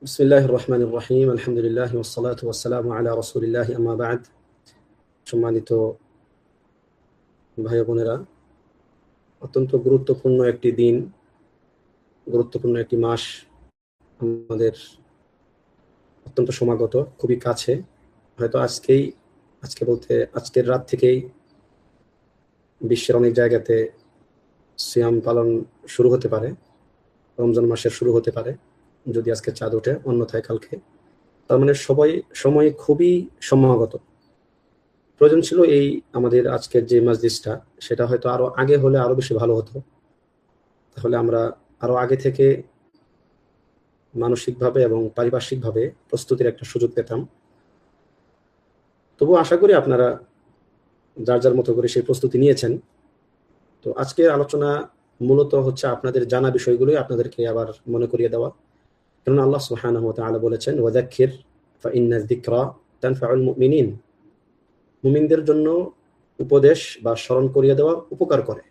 বিসমিল্লাহির রহমানির রহিম আলহামদুলিল্লাহি ওয়াসসালাতু ওয়াসসালামু আলা রাসূলিল্লাহি আম্মা বা'দ। সম্মানিত ভাই বোনেরা, অত্যন্ত গুরুত্বপূর্ণ একটি দিন, গুরুত্বপূর্ণ একটি মাস আমাদের অত্যন্ত সমাগত, খুবই কাছে। হয়তো আজকে বলতে আজকের রাত থেকেই বিশ্বের অনেক জায়গাতে সিয়াম পালন শুরু হতে পারে, রমজান মাসের শুরু হতে পারে যদি আজকে চাঁদ ওঠে, অন্যথায় কালকে। তার মানে সময় খুবই সমাগত। প্রয়োজন ছিল এই আমাদের আজকের যে মজলিসটা, সেটা হয়তো আরো আগে হলে আরো বেশি ভালো হতো। তাহলে আমরা আরো আগে থেকে মানসিকভাবে এবং পারিপার্শ্বিকভাবে প্রস্তুতির একটা সুযোগ পেতাম। তবু আশা করি আপনারা যার যার মতো করে সেই প্রস্তুতি নিয়েছেন। তো আজকের আলোচনা মূলত হচ্ছে আপনাদের জানা বিষয়গুলোই আপনাদেরকে আবার মনে করিয়ে দেওয়া। কারণ আল্লাহ সুবহানাহু ওয়া তাআলা বলেছেন, ওয়াযাক্কির ফাইন্নায যিকরা তানফাউল মুমিনিন। মুমিনদের জন্য উপদেশ বা স্মরণ করিয়ে দেওয়া উপকার করে।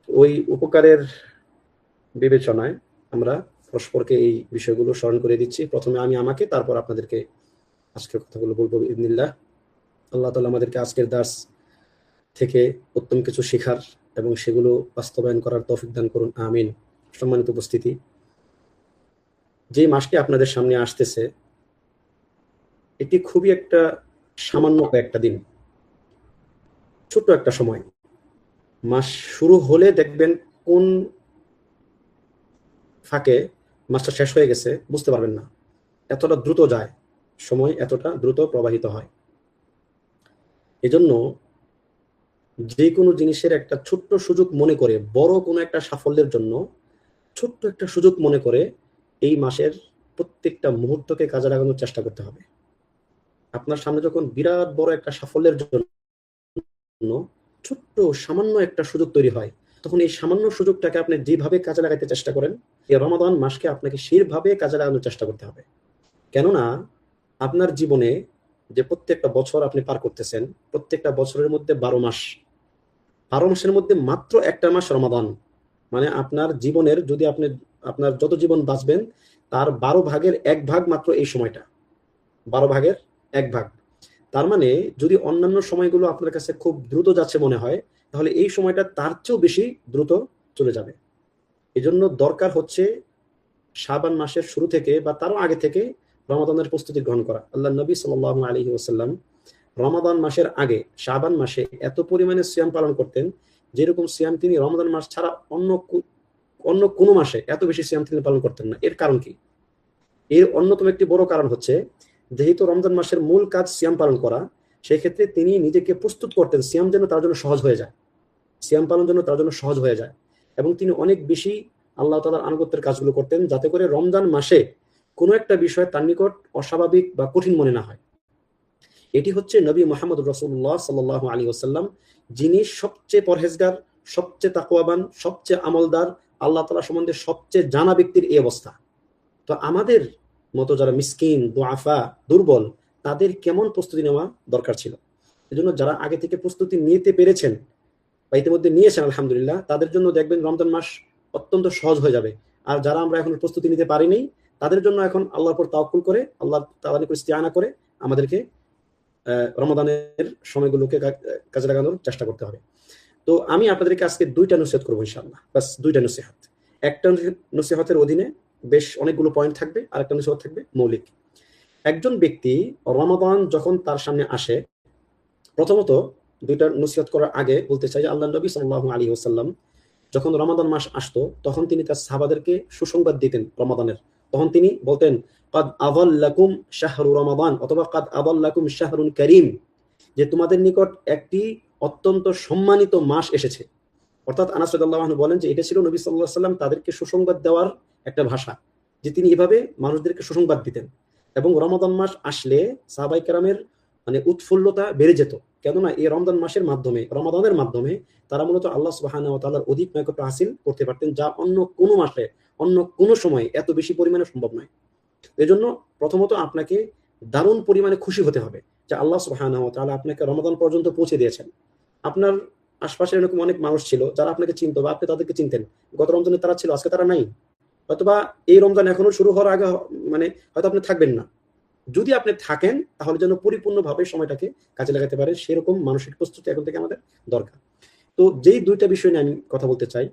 ওই উপকারের বিবেচনায় আমরা পরস্পরকে এই বিষয়গুলো স্মরণ করে দিচ্ছি। প্রথমে আমি আমাকে, তারপর আপনাদেরকে আজকের কথাগুলো বলবো ইবনিল্লাহ। আল্লাহ তাআলা আমাদেরকে আজকের দার্স থেকে উত্তম কিছু শেখার এবং সেগুলো বাস্তবায়ন করার তৌফিক দান করুন, আমিন। সম্মানিত উপস্থিতি, যে মাসটি আপনাদের সামনে আসতেছে এটি খুবই একটা সামান্য একটা দিন, ছোট্ট একটা সময়। মাস শুরু হলে দেখবেন কোন ফাঁকে মাসটা শেষ হয়ে গেছে বুঝতে পারবেন না, এতটা দ্রুত যায় সময়, এতটা দ্রুত প্রবাহিত হয়। এজন্য যে কোনো জিনিসের একটা ছোট্ট সুযোগ মনে করে, বড় কোনো একটা সাফল্যের জন্য ছোট্ট একটা সুযোগ মনে করে এই মাসের প্রত্যেকটা মুহূর্তকে কাজে লাগানোর চেষ্টা করতে হবে। আপনার সামনে যখন বিরাট বড় একটা সাফল্যের জন্য ছোট্ট সামান্য একটা সুযোগ তৈরি হয়, তখন এই সামান্য সুযোগটাকে আপনি যেভাবে কাজে লাগাতে চেষ্টা করেন, এই রমাদান মাসকে আপনাকে সেইভাবে কাজে লাগানোর চেষ্টা করতে হবে। কেননা আপনার জীবনে যে প্রত্যেকটা বছর আপনি পার করতেছেন, প্রত্যেকটা বছরের মধ্যে 12 মাস, 12 মাসের মধ্যে মাত্র একটা মাস রমাদান। মানে আপনার জীবনের যদি আপনার যত জীবন বাঁচবেন তার 12 ভাগের 1 ভাগ মাত্র এই সময়টা, 12 ভাগের 1 ভাগ। তার মানে যদি অন্যান্য সময়গুলো আপনার কাছে খুব দ্রুত যাচ্ছে মনে হয়, তাহলে এই সময়টা তার চেয়েও বেশি দ্রুত চলে যাবে। এজন্য দরকার হচ্ছে শাবান মাসের শুরু থেকে বা তারও আগে থেকে রমাদানের প্রস্তুতি গ্রহণ করা। আল্লাহ নবী সাল্লাল্লাহু আলাইহি ওয়াসাল্লাম রমাদান মাসের আগে শাবান মাসে এত পরিমাণে সিয়াম পালন করতেন, যেরকম সিয়াম তিনি রমাদান মাস ছাড়া অন্য কোনো মাসে এত বেশি সিয়াম তিনি পালন করতেন না। এর কারণ কি? এর অন্যতম একটি বড় কারণ হচ্ছে, যেহেতু রমজান মাসের মূল কাজ সিয়াম পালন করা, সেই ক্ষেত্রে তিনি নিজেকে প্রস্তুত করতেন সিয়াম যেন তার জন্য সহজ হয়ে যায়, সিয়াম পালন যেন তার জন্য সহজ হয়ে যায়। এবং তিনি অনেক বেশি আল্লাহ তাআলার আনুগত্যের কাজগুলো করতেন, যাতে করে রমজান মাসে কোনো একটা বিষয় তার নিকট অস্বাভাবিক বা কঠিন মনে না হয়। এটি হচ্ছে নবী মুহাম্মদ রাসূলুল্লাহ সাল্লাল্লাহু আলাইহি ওয়াসাল্লাম, যিনি সবচেয়ে পরহেজগার, সবচেয়ে তাকওয়াবান, সবচেয়ে আমলদার, আল্লাহ তাআলা সম্বন্ধে সবচেয়ে জানা ব্যক্তির এই অবস্থা। তো আমাদের মতো যারা মিসকিন, দুআফা, দুর্বল, তাদের কেমন প্রস্তুতি নেওয়া দরকার ছিল। এজন্য যারা আগে থেকে প্রস্তুতি নিতে পেরেছেন বা ইতিমধ্যে নিয়েছেন আলহামদুলিল্লাহ, তাদের জন্য দেখবেন রমজান মাস অত্যন্ত সহজ হয়ে যাবে। আর যারা আমরা এখন প্রস্তুতি নিতে পারিনি, তাদের জন্য এখন আল্লাহর উপর তাওয়াক্কুল করে, আল্লাহ তাআলার নিকট ইস্তিআনা করে আমাদেরকে রমাদানের সময়গুলোকে কাজে লাগানোর চেষ্টা করতে হবে। তো আমি আপনাদেরকে আজকে 2টা নসিহত করবো ইনশাআল্লাহ, বাস 2টা নসিহত। একটা নসিহতের অধীনে বেশ অনেকগুলো পয়েন্ট থাকবে, আর একটা নসিহত থাকবে মৌলিক। একজন ব্যক্তি রমাদান যখন তার সামনে আসে, প্রথমত 2টা নসিহত করার আগে বলতে চাই, আল্লাহ নবী সাল্লাল্লাহু আলাইহি ওয়াসাল্লাম যখন রমাদান মাস আসতো, তখন তিনি তার সাহাবাদেরকে সুসংবাদ দিতেন রমাদানের। তখন তিনি বলতেন, কাদ আযাল্লাকুম শাহরু রমাদান, অথবা কাদ আযাল্লাকুম শাহরুন কারীম, যে তোমাদের নিকট একটি অত্যন্ত সম্মানিত মাস এসেছে। অর্থাৎ আনাস রাদিয়াল্লাহু আনহু বলেন যে এটা ছিল নবী সাল্লাল্লাহু আলাইহি ওয়াসাল্লাম তাদেরকে সুসংবাদ দেওয়ার একটা ভাষা, যে তিনি এভাবে মানুষদেরকে সুসংবাদ দিতেন। এবং রমাদান মাস আসলে সাহাবায়ে কেরামের মানে উৎফুল্লতা বেড়ে যেত। কেননা এই রমজান মাসের মাধ্যমে, রমাদানের মাধ্যমে তারা মূলত আল্লাহ সুবহানাহু ওয়া তাআলার অধিক নৈকট্য হাসিল করতে পারতেন, যা অন্য কোনো মাসে, অন্য কোনো সময় এত বেশি পরিমাণে সম্ভব নয়। এজন্য প্রথমত আপনাকে দারুণ পরিমাণে খুশি হতে হবে যে আল্লাহ সুবহানাহু ওয়া তাআলা আপনাকে রমাদান পর্যন্ত পৌঁছে দিয়েছেন। আপনার আশপাশে এরকম অনেক মানুষ ছিল যারা আপনাকে চিনতো বা আপনি তাদেরকে চিনতেন, গত রমজানে তারা ছিল, আজকে তারা নাই। হয়তোবা এই রমজান এখনো শুরু হওয়ার আগে মানে হয়তো আপনি থাকবেন না। যদি আপনি থাকেন তাহলে যেন পরিপূর্ণভাবে সময়টাকে কাজে লাগাতে পারে, সেরকম মানসিক প্রস্তুতি এখন থেকে আমাদের দরকার। তো যেই দুইটা বিষয় নিয়ে আমি কথা বলতে চাই,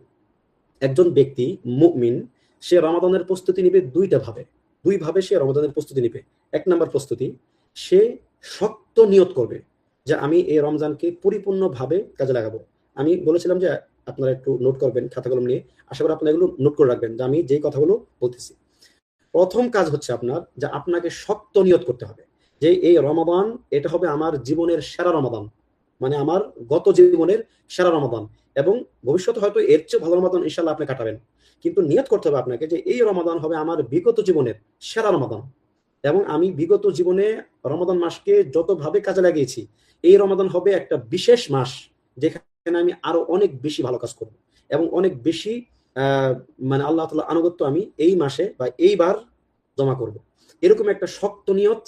একজন ব্যক্তি মুমিন সে রমাদানের প্রস্তুতি নিবে দুইভাবে সে রমাদানের প্রস্তুতি নিবে। এক নাম্বার প্রস্তুতি, সে শক্ত নিয়ত করবে যে আমি এই রমজানকে পরিপূর্ণভাবে কাজে লাগাবো। আমি বলেছিলাম যে আপনারা একটু নোট করবেন খাতা কলম নিয়ে, আশা করি আপনারা এগুলো নোট করে রাখবেন যে আমি যেই কথাগুলো বলতেছি। প্রথম কাজ হচ্ছে আপনার যে আপনাকে শক্ত নিয়ত করতে হবে যে এই রমাদান এটা হবে আমার জীবনের সেরা রমাদান, মানে আমার গত জীবনের সেরা রমাদান, এবং ভবিষ্যতে হয়তো এর চেয়ে ভালো রমাদান ইনশাল্লাহ আপনি কাটাবেন। কিন্তু নিয়ত করতে হবে আপনাকে যে এই রমাদান হবে আমার বিগত জীবনের সেরা রমাদান, এবং আমি বিগত জীবনে রমাদান মাসকে যতভাবে কাজে লাগিয়েছি এই রমাদান হবে একটা বিশেষ মাস যেখানে আমি আরো অনেক বেশি ভালো কাজ করব এবং অনেক বেশি মানে আল্লাহ তাআলার আনুগত্য আমি এই মাসে বা এইবার জমা করব। এরকম একটা শক্ত নিয়ত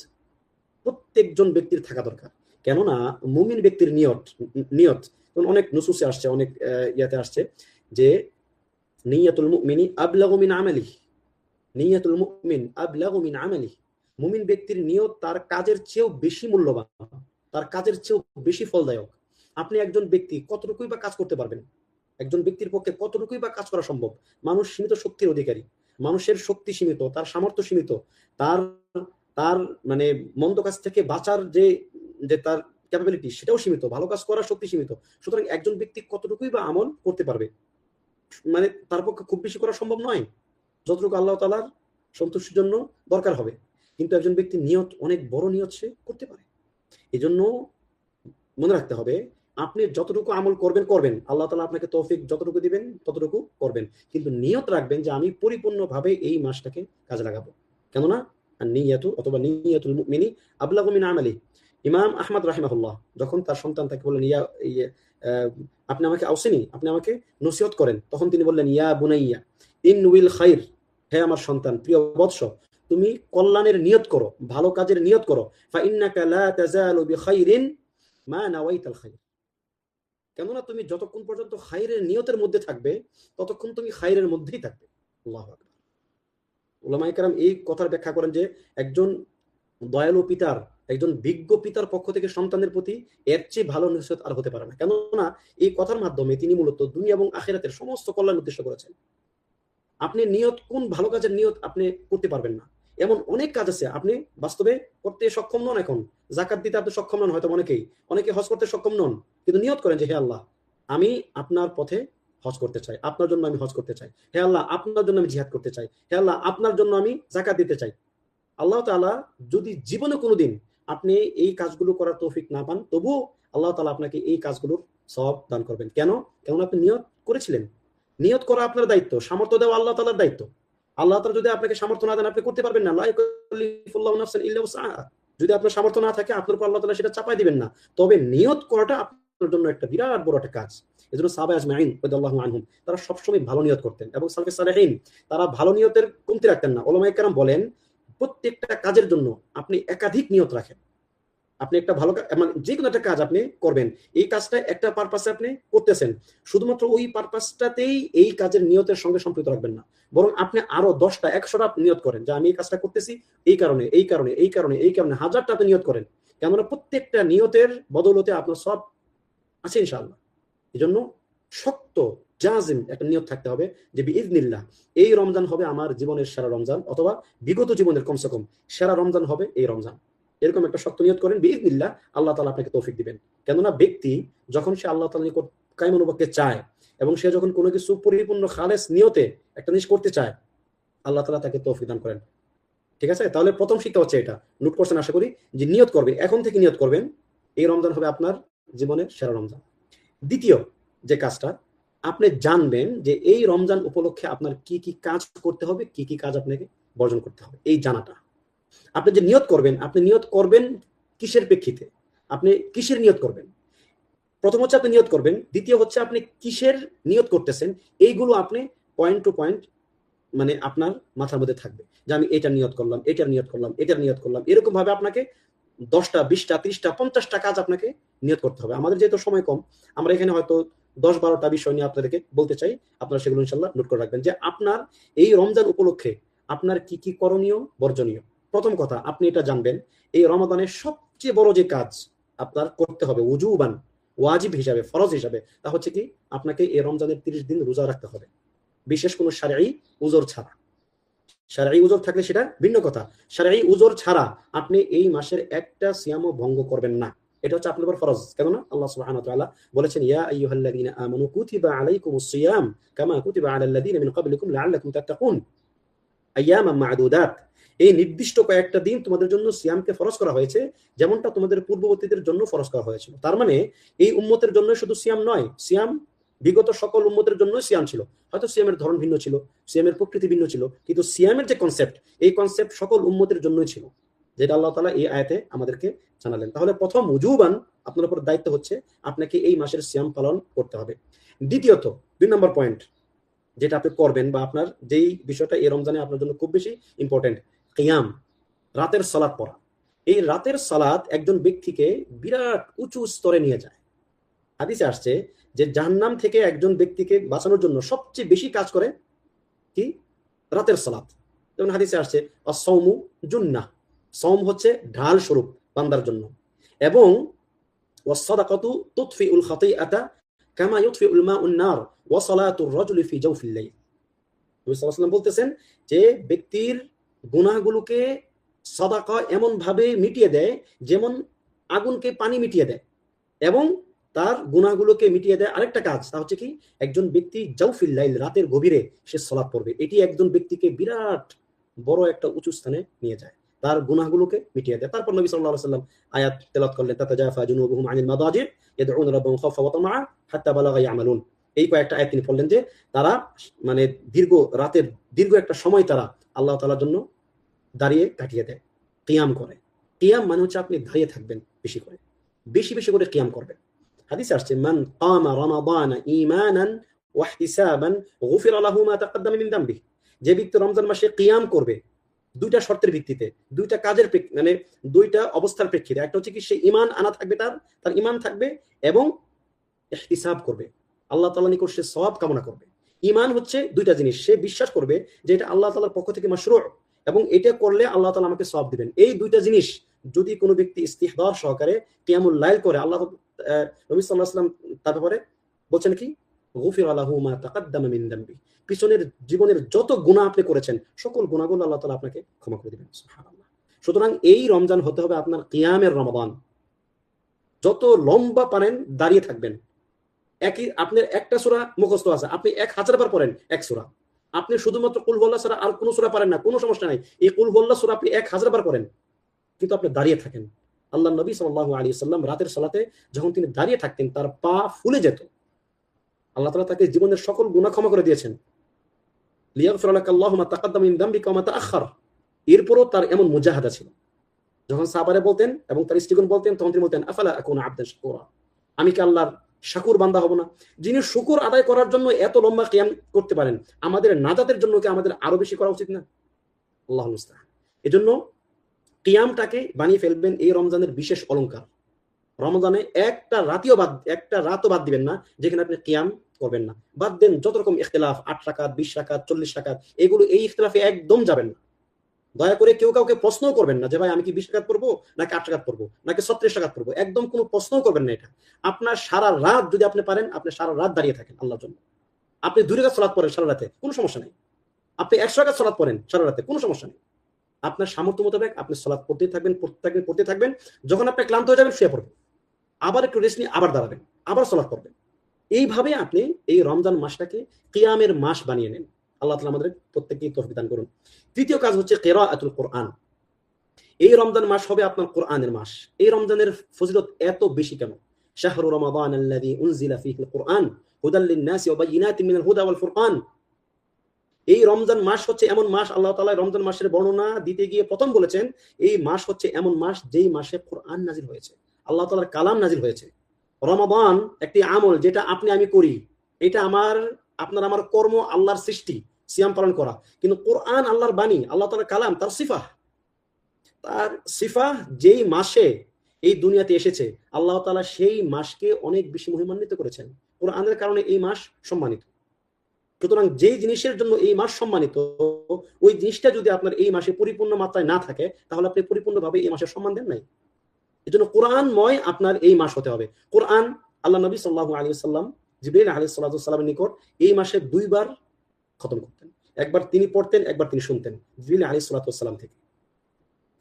প্রত্যেকজন ব্যক্তির থাকা দরকার। কেননা মুমিন ব্যক্তির নিয়ত অনেক নুসুসে আসছে, অনেক ইয়াতে আসছে যে নিয়াতুল মুমিনি আবলাগু মিন আমালিহি, নিয়াতুল মুমিন আবলাগু মিন আমালিহি। মুমিন ব্যক্তির নিয়ত তার কাজের চেয়েও বেশি মূল্যবান, তার কাজের চেয়েও বেশি ফলদায়ক। আপনি একজন ব্যক্তি কতটুকুই বা কাজ করতে পারবেন, একজন ব্যক্তির পক্ষে কতটুকুই বা কাজ করা সম্ভব। মানুষ সীমিত শক্তির অধিকারী, মানুষের শক্তি সীমিত, তার সামর্থ্য সীমিত, তার তার মানে মন্দ কাজ থেকে বাঁচার যে যে তার ক্যাপাবিলিটি সেটাও সীমিত, ভালো কাজ করার শক্তি সীমিত। সুতরাং একজন ব্যক্তি কতটুকুই বা আমল করতে পারবে, মানে তার পক্ষে খুব বেশি করা সম্ভব নয়, যতটুকু আল্লাহ তাআলার সন্তুষ্টির জন্য দরকার হবে। কিন্তু একজন ব্যক্তি নিয়ত অনেক বড় নিয়ত সে করতে পারে। এই জন্য মনে রাখতে হবে আপনি যতটুকু আমল করবেন আল্লাহ তাআলা আপনাকে তৌফিক যতটুকু দিবেন ততটুকু করবেন, কিন্তু নিয়ত রাখবেন যে আমি পরিপূর্ণভাবে এই মাসটাকে কাজে লাগাবো। কেননা নিয়াতু অথবা নিয়াতুল মুমিনি আবলাগু মিন আমালি। ইমাম আহমদ রাহিমাহুল্লাহ যখন তার সন্তান তাকে বললেন আপনি আমাকে আউসিনি, আপনি আমাকে নসিহত করেন, তখন তিনি বললেন ইয়া বুনাইয়া ইন উইল খাইর, হে আমার সন্তান প্রিয় বৎস, তুমি কল্যাণের নিয়ত করো, ভালো কাজের নিয়ত করো। ফা ইন্নাকা লা তাজালু বিখাইরিন মা নাওয়াইতাল খাইর। কেননা তুমি যতক্ষণ পর্যন্ত খাইরের নিয়তের মধ্যে থাকবে ততক্ষণ তুমি খাইরের মধ্যেই থাকবে। আল্লাহু আকবার। উলামায়ে কেরাম এই কথার ব্যাখ্যা করেন যে একজন দয়ালু পিতার, একজন বিজ্ঞ পিতার পক্ষ থেকে সন্তানের প্রতি এর চেয়ে ভালো নসিহত আর হতে পারে না। কেননা এই কথার মাধ্যমে তিনি মূলত দুনিয়া এবং আখিরাতের সমস্ত কল্যাণ উদ্দেশ্য করেছেন। আপনি নিয়ত, কোন ভালো কাজের নিয়ত আপনি করতে পারবেন না এমন অনেক কাজ আছে আপনি বাস্তবে করতে সক্ষম নন। এখন যাকাত দিতে আপনি সক্ষম নন, হয়তো অনেকে হজ করতে সক্ষম নন, কিন্তু নিয়ত করেন যে হে আল্লাহ আমি আপনার পথে হজ করতে চাই, আপনার জন্য আমি হজ করতে চাই, হে আল্লাহ আপনার জন্য আমি জিহাদ করতে চাই, হে আল্লাহ আপনার জন্য আমি যাকাত দিতে চাই। আল্লাহ তাআলা যদি জীবনে কোনোদিন আপনি এই কাজগুলো করার তৌফিক না পান, তবুও আল্লাহ তাআলা আপনাকে এই কাজগুলোর সওয়াব দান করবেন। কেন আপনি নিয়ত করেছিলেন। নিয়ত করা আপনার দায়িত্ব, সামর্থ্য দেওয়া আল্লাহ তাআলার দায়িত্ব। আল্লাহ তাআলা যদি আপনাকে সামর্থ্য না দেন আপনি করতে পারবেন না। লা ইউকাল্লিফুল্লাহু নাফসান ইল্লা উসআহা। যদি আপনার সামর্থ্য না থাকে আপনার উপর আল্লাহ তাআলা সেটা চাপাই দিবেন না। তবে নিয়ত করাটা আপনার জন্য একটা বিরাট বড় একটা কাজ। এজন্য সাহাবা আজমাইন রাদিয়াল্লাহু আনহুম তারা সবসময় ভালো নিয়ত করতেন, এবং সালফে সালেহিন তারা ভালো নিয়তের কমতি রাখতেন না। উলামায়ে কেরাম বলেন প্রত্যেকটা কাজের জন্য আপনি একাধিক নিয়ত রাখেন। আপনি একটা ভালো মানে যে কোনো একটা কাজ আপনি করবেন, এই কাজটা একটা পারপাসে আপনি করতেছেন, শুধুমাত্র ওই পারপাসটাতেই এই কাজের নিয়তের সঙ্গে সম্পৃক্ত রাখবেন না, বরং আপনি আরো 10টা 100টা নিয়ত করেন যে আমি এই কাজটা করতেছি এই কারণে এই কারণে এই কারণে এই কারণে, হাজারটা আপনি নিয়ত করেন। কেননা প্রত্যেকটা নিয়তের বদৌলতে আপনার সব আছে ইনশাআল্লাহ। এই জন্য শক্ত জাজিম একটা নিয়ত থাকতে হবে যে বিইজনিল্লাহ এই রমজান হবে আমার জীবনের সেরা রমজান, অথবা বিগত জীবনের কমসে কম সেরা রমজান হবে এই রমজান। এরকম একটা শক্ত নিয়ত করেন, বিইজনিল্লাহ আল্লাহ তাআলা আপনাকে তৌফিক দিবেন। কেননা ব্যক্তি যখন সে আল্লাহ তাআলার নিকট কায়মনোবাক্যে চায় এবং সে যখন কোনো কিছু পরিপূর্ণ খালেস নিয়তে একটা জিনিস করতে চায় আল্লাহ তাআলা তাকে তৌফিক দান করেন। ঠিক আছে, তাহলে প্রথম শিক্ষা হচ্ছে এটা, নোট করছেন আশা করি, যে নিয়ত করবে, এখন থেকে নিয়ত করবেন এই রমজান হবে আপনার জীবনের সেরা রমজান। দ্বিতীয় যে কাজটা, আপনি জানবেন যে এই রমজান উপলক্ষে আপনার কি কি কাজ করতে হবে, কি কি কাজ আপনাকে বর্জন করতে হবে। এই জানাটা, আপনি যে নিয়ত করবেন, আপনি নিয়ত করবেন কিসের প্রেক্ষিতে, আপনি কিসের নিয়ত করবেন। প্রথম হচ্ছে আপনি নিয়ত করবেন, দ্বিতীয় হচ্ছে আপনি কিসের নিয়ত করতেছেন, এইগুলো আপনি পয়েন্ট টু পয়েন্ট মানে আপনার মাথার মধ্যে থাকবে যে আমি এটা নিয়ত করলাম, এটার নিয়ত করলাম, এটার নিয়ত করলাম। এরকম ভাবে আপনাকে 10টা 20টা 30টা 50টা কাজ আপনাকে নিয়ত করতে হবে। আমাদের যেহেতু সময় কম, আমরা এখানে হয়তো 10-12টা বিষয় নিয়ে আপনাদেরকে বলতে চাই, আপনারা সেগুলো ইনশাল্লাহ নোট করে রাখবেন যে আপনার এই রমজান উপলক্ষে আপনার কি কি করণীয় বর্জনীয়। প্রথম কথা, আপনি এটা জানবেন এই রমাদানের সবচেয়ে বড় যে কাজ আপনার করতে হবে উজুবান, ওয়াজিব হিসাবে, ফরজ হিসাবে, তা হচ্ছে কি আপনাকে এই রমজানের 30 দিন রোজা রাখতে হবে, বিশেষ কোনো শারঈ উযর ছাড়া। শারঈ উযর থাকলে সেটা ভিন্ন কথা, শারঈ উযর ছাড়া আপনি এই মাসের একটা সিয়ামও ভঙ্গ করবেন না। এটা হচ্ছে আপনার উপর ফরজ। কেননা আল্লাহ সুবহানাহু ওয়া তাআলা বলেছেন, ইয়া আইয়ুহাল্লাযীনা আমানু কুতিবা আলাইকুমুস সিয়াম কামা কুতিবা আলাল লাযীনা মিন ক্বাবলিকুম লাআল্লাকুম তাত্তাকুন আইয়ামান মা'দুদাত। এই নির্দিষ্ট কয়েকটা দিন তোমাদের জন্য সিয়ামকে ফরজ করা হয়েছে, যেমনটা তোমাদের পূর্ববর্তীদের জন্য ফরজ করা হয়েছিল। তার মানে এই উম্মতের জন্য শুধু সিয়াম নয়, সিয়াম বিগত সকল উম্মতের জন্য সিয়াম ছিল। হয়তো সিয়ামের ধরন ভিন্ন ছিল, সিয়ামের প্রকৃতি ভিন্ন ছিল, কিন্তু সিয়ামের যে কনসেপ্ট, এই কনসেপ্ট সকল উম্মতের জন্যই ছিল, যেটা আল্লাহ তাআলা এই আয়াতে আমাদেরকে জানালেন। তাহলে প্রথম উজুবান আপনার উপর দায়িত্ব হচ্ছে আপনাকে এই মাসের সিয়াম পালন করতে হবে। দ্বিতীয়ত, 2 নম্বর পয়েন্ট যেটা আপনি করবেন বা আপনার যেই বিষয়টা এই রমজানে আপনার জন্য খুব বেশি ইম্পর্টেন্ট, কিয়াম, রাতের সালাত পড়া। এই রাতের সালাত একজন ব্যক্তিকে বিরাট উঁচু স্তরে নিয়ে যায়। হাদিসে আসছে যে জাহান্নাম থেকে একজন ব্যক্তিকে বাঁচানোর জন্য সবচেয়ে বেশি কাজ করে কি, রাতের সালাত। যেমন হাদিসে আসছে আস-সাওমু জুন্নাহ, সাওম হচ্ছে ঢাল স্বরূপ বান্দার জন্য, এবং ওয়াস-সাদাকাতু তুতফিউল খাতিআতা কামা ইউতফিউল মাউন নার ওয়া সালাতুর রাজুলি ফি জাওফিল লাইল। নবী সাল্লাল্লাহু আলাইহি ওয়াসাল্লাম বলতেছেন যে ব্যক্তির গুনাহগুলোকে সাদাকা এমন ভাবে মিটিয়ে দেয় যেমন আগুনকে পানি মিটিয়ে দেয়, এবং তার গুনাহগুলোকে মিটিয়ে দেয় আরেকটা কাজ, তা হচ্ছে কি একজন ব্যক্তি জাওফিল লাইল, রাতের গভীরে সে সালাত পড়বে। এটি একজন ব্যক্তিকে বিরাট বড় একটা উঁচু স্থানে নিয়ে যায়, তার গুনাহগুলোকে মিটিয়ে দেয়। তারপর নবী সাল্লাল্লাহু আলাইহি ওয়াসাল্লাম আয়াত তেলাওয়াত করলেন, তাতাজাফা জুনুবুহুম আনিল মাদাজি ইয়াদউনা রাব্বাহুম খাওফা ওয়া তামাআ হাত্তা বালাগা ইয়ামালুন। এই কয়েকটা আয়াত তিনি বললেন যে তারা মানে রাতের দীর্ঘ একটা সময় তারা আল্লাহ তাআলার জন্য দাঁড়িয়ে কাটিয়ে দেয়, কিয়াম করে। কিয়াম মানে হচ্ছে আপনি দাঁড়িয়ে থাকবেন, বেশি করে বেশি বেশি করে কিয়াম করবেন। হাদিসে আসছে মান কামা রমাদান ঈমানান ওয়া ইহতিসাবান গুফিরা লাহু মা তাকদ্দামা মিন যামবিহি। যে ব্যক্তি রমজান মাসে কিয়াম করবে দুইটা শর্তের ভিত্তিতে, দুইটা কাজের মানে দুইটা অবস্থার প্রেক্ষিতে, একটা হচ্ছে কি সে ঈমান আনা থাকবে, তার ঈমান থাকবে, এবং ইহতিসাব করবে, আল্লাহ তাআলার নিকট সে সওয়াব কামনা করবে। ঈমান হচ্ছে দুইটা জিনিস, সে বিশ্বাস করবে যে এটা আল্লাহ তাআলার পক্ষ থেকে মাশরুউ এবং এটা করলে আল্লাহ তাআলা আমাকে সওয়াব দিবেন। এই দুইটা জিনিস যদি কোনো ব্যক্তি ইস্তিহদার সহকারে কিয়ামুল লাইল করে, আল্লাহ নবী সাল্লাল্লাহু আলাইহি ওয়াসাল্লাম তার ব্যাপারে বলছেন কি, গুফিরা লাহু মা তাকদ্দামা মিন যামবি, পিছনের জীবনের যত গুনাহ আপনি করেছেন সকল গুনাহগুলো আল্লাহ তাআলা আপনাকে ক্ষমা করে দিবেন। সুবহানাল্লাহ। সুতরাং এই রমজান হতে হবে আপনার কিয়ামের রমাদান। যত লম্বা পারেন দাঁড়িয়ে থাকবেন। একই আপনার একটা সূরা মুখস্থ আছে, আপনি 1000 বার পড়েন এক সূরা। আপনি শুধুমাত্র কুল হুয়াল্লাহ ছাড়া আর কোনো সূরা পারেন না, কোনো সমস্যা নাই, এই কুল হুয়াল্লাহ সূরা আপনি 1000 বার পড়েন, কিন্তু আপনি দাঁড়িয়ে থাকেন। আল্লাহ নবী সাল্লাল্লাহু আলাইহি ওয়াসাল্লাম রাতের সালাতে যখন তিনি দাঁড়িয়ে থাকতেন তার পা ফুলে যেত। আল্লাহ তাআলা তাকে জীবনের সকল গুনাহ ক্ষমা করে দিয়েছেন, লিয়াগফির লাকা আল্লাহু মা তাকদ্দামা মিন যামবিকা ওয়া মা তাআখার। এরপরও তার এমন মুজাহাদা ছিল, যখন সাহাবারা বলতেন এবং তার স্ত্রীগণ বলতেন, তখন তিনি বলতেন আফালা আকুনা আবদান শাকুরা, আমি কি আল্লাহর শাকুর বান্দা হব না? যিনি শুকর আদায় করার জন্য এত লম্বা কিয়াম করতে পারেন, আমাদের নাজাতের জন্য কি আমাদের আরো বেশি করা উচিত না? আল্লাহুল মুস্তাআন। এজন্য কিয়ামটাকে বানিয়ে ফেলবেন এই রমজানের বিশেষ অলংকার। রমজানে একটা রাতও বাদ দিবেন না যেখানে আপনি কিয়াম করবেন না। বাদ দেন যত রকম ইখতিলাফ, 8 রাকাত, 20 রাকাত, 40 রাকাত, এগুলো এই ইখতিলাফে একদম যাবেন না। দয়া করে কেউ কাউকে প্রশ্নও করবেন না যে ভাই আমি কি 20 রাকাত পড়বো নাকি 8 রাকাত পড়বো নাকি 36 রাকাত পড়বো, একদম কোনো প্রশ্নও করবেন না। এটা আপনার সারা রাত, যদি আপনি পারেন আপনি সারা রাত দাঁড়িয়ে থাকেন আল্লাহর জন্য। আপনি 2 রাকাত সালাত পড়েন সারা রাতে, কোনো সমস্যা নেই। আপনি 100 রাকাত সালাত পড়েন সারা রাতে, কোনো সমস্যা নেই। আপনার সামর্থ্য মোতাবেক আপনি সালাত পড়তে থাকবেন। যখন আপনি ক্লান্ত হয়ে যাবেন শুয়ে পড়বেন, আবার একটু রেস্ট নিয়ে আবার দাঁড়াবেন, আবার সালাত পড়বেন। এইভাবে আপনি এই রমজান মাসটাকে কিয়ামের মাস বানিয়ে নেন। আল্লাহ তাআলা আমাদের প্রত্যেককেই তৌফিক দান করুন। তৃতীয় কাজ হচ্ছে কিরাআতুল কোরআন। এই রমজান মাস হবে আপনার কোরআনের মাস। এই রমজানের ফজিলত এত বেশি কেন? শাহরু রমাদান আল্লাযী উনজিলা ফীহিল কুরআন হুদাল লিন-নাসি ওয়া বায়িনাতিন মিনাল হুদা ওয়াল ফুরকান। এই রমজান মাস হচ্ছে এমন মাস, আল্লাহ তাআলা রমজান মাসের বর্ণনা দিতে গিয়ে প্রথম বলেছেন এই মাস হচ্ছে এমন মাস যেই মাসে কোরআন নাজিল হয়েছে, আল্লাহ তাআলার কালাম নাজিল হয়েছে। রমাদান একটি আমল যেটা আপনি আমি করি, এটা আমার কর্ম, আল্লাহর সৃষ্টি, সিয়াম পালন করা। কিন্তু কোরআন আল্লাহর বাণী, আল্লাহ তাআলার কালাম, তার সিফাহ যেই মাসে এই দুনিয়াতে এসেছে, আল্লাহ তাআলা সেই মাসকে অনেক বেশি মহিমান্বিত করেছেন। কোরআনের কারণে এই মাস সম্মানিত। সুতরাং যেই জিনিসের জন্য এই মাস সম্মানিত, ওই জিনিসটা যদি আপনার এই মাসে পরিপূর্ণ মাত্রায় না থাকে, তাহলে আপনি পরিপূর্ণভাবে এই মাসের সম্মান দেন নাই। এই জন্য কোরআনময় আপনার এই মাস হতে হবে। কোরআন আল্লাহ নবী সাল্লাল্লাহু আলাইহি ওয়াসাল্লাম জিবরিল আলাইহিস সালাতু ওয়াসসালামের নিকট এই মাসে 2 বার খতম করতেন। একবার তিনি পড়তেন, একবার তিনি শুনতেন জিবরিল আলাইহিস সালাতু ওয়াসসালাম থেকে।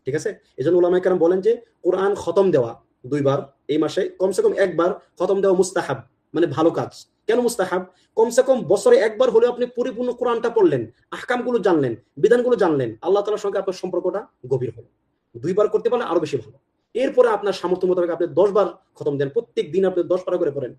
ঠিক আছে? এজন্য উলামায়ে কেরাম বলেন যে কোরআন খতম দেওয়া 2 বার এই মাসে, কমসে কম একবার খতম দেওয়া মুস্তাহাব, মানে ভালো কাজ। কেন মুস্তাহাব? কমসে কম বছরে একবার হলেও আপনি পরিপূর্ণ কোরআনটা পড়লেন, আহকামগুলো জানলেন, বিধানগুলো জানলেন, আল্লাহ তাআলার সঙ্গে আপনার সম্পর্কটা গভীর হলো। 2 বার করতে পারলে আরো বেশি ভালো। এরপরে আপনার সামর্থ্য মোতাবেক আপনি 10 বার খতম দেন, প্রত্যেক দিন আপনি 10 পারা করে পড়েন,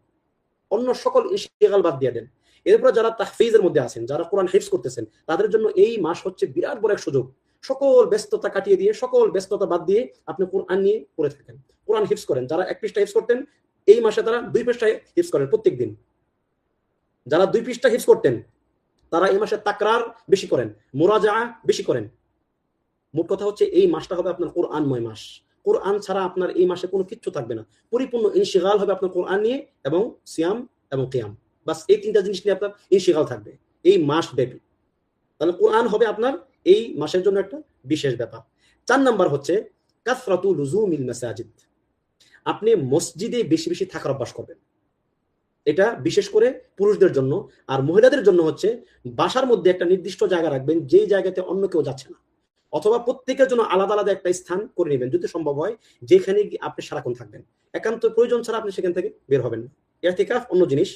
অন্য সকল ইশতিগাল বাদ দিয়ে দেন। এরপরে যারা তাহফিজের মধ্যে আছেন, যারা কোরআন হিফজ করতেছেন, তাদের জন্য এই মাস হচ্ছে বিরাট বড় এক সুযোগ। সকল ব্যস্ততা কাটিয়ে দিয়ে, সকল ব্যস্ততা বাদ দিয়ে আপনি কোরআন নিয়ে পড়ে থাকেন, কোরআন হিফজ করেন। যারা 1 পৃষ্ঠা হিফজ করতেন, এই মাসে তারা 2 পৃষ্ঠা হিফজ করেন প্রত্যেক দিন। যারা 2 পৃষ্ঠা হিফজ করতেন, তারা এই মাসে তাকরার বেশি করেন, মুরাজাআ বেশি করেন। মোট কথা হচ্ছে এই মাসটা হবে আপনার কোরআনময় মাস। কোরআন ছাড়া আপনার এই মাসে কোনো কিচ্ছু থাকবে না। পরিপূর্ণ ইনশিগাল হবে আপনার কোরআন নিয়ে এবং সিয়াম এবং কিয়াম। বাস এই 3টা জিনিস নিয়ে আপনার ইনশিগাল থাকবে এই মাস ব্যাপী। তাহলে কোরআন হবে আপনার এই মাসের জন্য একটা বিশেষ ব্যাপার। 4 নাম্বার হচ্ছে কাসরাতু লুজুমিল মাসাজিদ। আপনি মসজিদে বেশি বেশি থাকার অভ্যাস করবেন। এটা বিশেষ করে পুরুষদের জন্য। আর মহিলাদের জন্য হচ্ছে বাসার মধ্যে একটা নির্দিষ্ট জায়গা রাখবেন, যেই জায়গাতে অন্য কেউ যাচ্ছে না, অথবা প্রত্যেকের জন্য আলাদা আলাদা একটা স্থান করে নেবেন যদি সম্ভব হয়, যেখানে আপনি সারাক্ষণ থাকবেন। একান্ত প্রয়োজন ছাড়া আপনি সেখান থেকে বের হবেন না। ইতিকাফ অন্য জিনিস,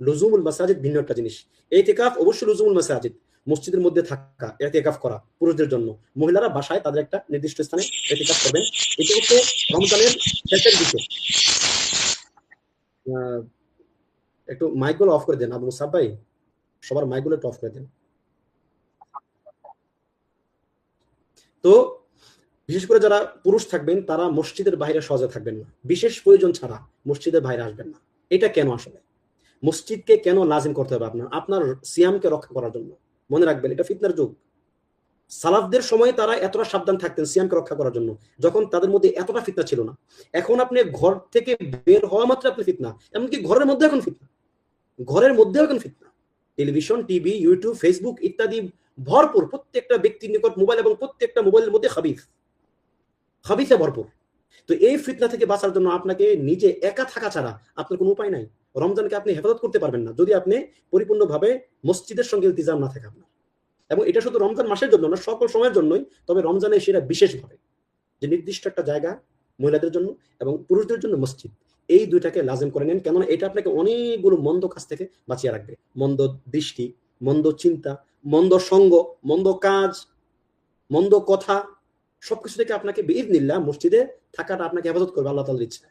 লুজুমুল মাসাজিদ ভিন্ন একটা জিনিস। ইতিকাফ অবশ্যই লুজুমুল মাসাজিদ, মসজিদের মধ্যে থাকা, ইতিকাফ করা পুরুষদের জন্য। মহিলারা বাসায় তাদের একটা নির্দিষ্ট স্থানে ইতিকাফ করবেন। এটা হচ্ছে রমজানের শেষের দিকে। একটু মাইকগুলো অফ করে দেন আবু মুসাব ভাই, সবার মাইকগুলো একটু অফ করে দেন। তো বিশেষ করে যারা পুরুষ থাকবেন, তারা মসজিদের বাইরে সহজে থাকবেন না, বিশেষ প্রয়োজন ছাড়া মসজিদের বাইরে আসবেন না। এটা কেন? আসলে মসজিদকে কেন লাজিম করতে হবে? আপনার সিয়ামকে রক্ষা করার জন্য। মনে রাখবেন, এটা ফিতনার যুগ। সালাফদের সময় তারা এতটা সাবধান থাকতেন সিয়ামকে রক্ষা করার জন্য, যখন তাদের মধ্যে এতটা ফিতনা ছিল না। এখন আপনি ঘর থেকে বের হওয়া মাত্র আপনি ফিতনা, এমনকি ঘরের মধ্যে এখন ফিতনা, ঘরের মধ্যেও এখন ফিতনা। টেলিভিশন, টিভি, ইউটিউব, ফেসবুক ইত্যাদি ভরপুর। প্রত্যেকটা ব্যক্তির নিকট মোবাইল, এবং প্রত্যেকটা মোবাইলের মধ্যে খাবিসে ভরপুর। তো এই ফিতনা থেকে বাঁচার জন্য আপনাকে নিজে একা থাকা ছাড়া আপনার কোনো উপায় নাই। রমজানকে আপনি হেফাজত করতে পারবেন না যদি আপনি পরিপূর্ণভাবে মসজিদের সঙ্গে ইলতিজাম না থাকে আপনার। এবং এটা শুধু রমজান মাসের জন্য না, সকল সময়ের জন্যই। তবে রমজানে সেটা বিশেষভাবে, যে নির্দিষ্ট একটা জায়গা মহিলাদের জন্য এবং পুরুষদের জন্য মসজিদ, এই দুইটাকে লাজিম করে নেন। কেননা এটা আপনাকে অনেকগুলো মন্দ কাজ থেকে বাঁচিয়ে রাখবে। মন্দ দৃষ্টি, মন্দ চিন্তা, মন্দ সঙ্গ, মন্দ কাজ, মন্দ কথা, সবকিছু থেকে আপনাকে বিইذনিল্লাহ মসজিদে থাকাটা আপনাকে হেফাজত করবে আল্লাহ তাআলার ইচ্ছা।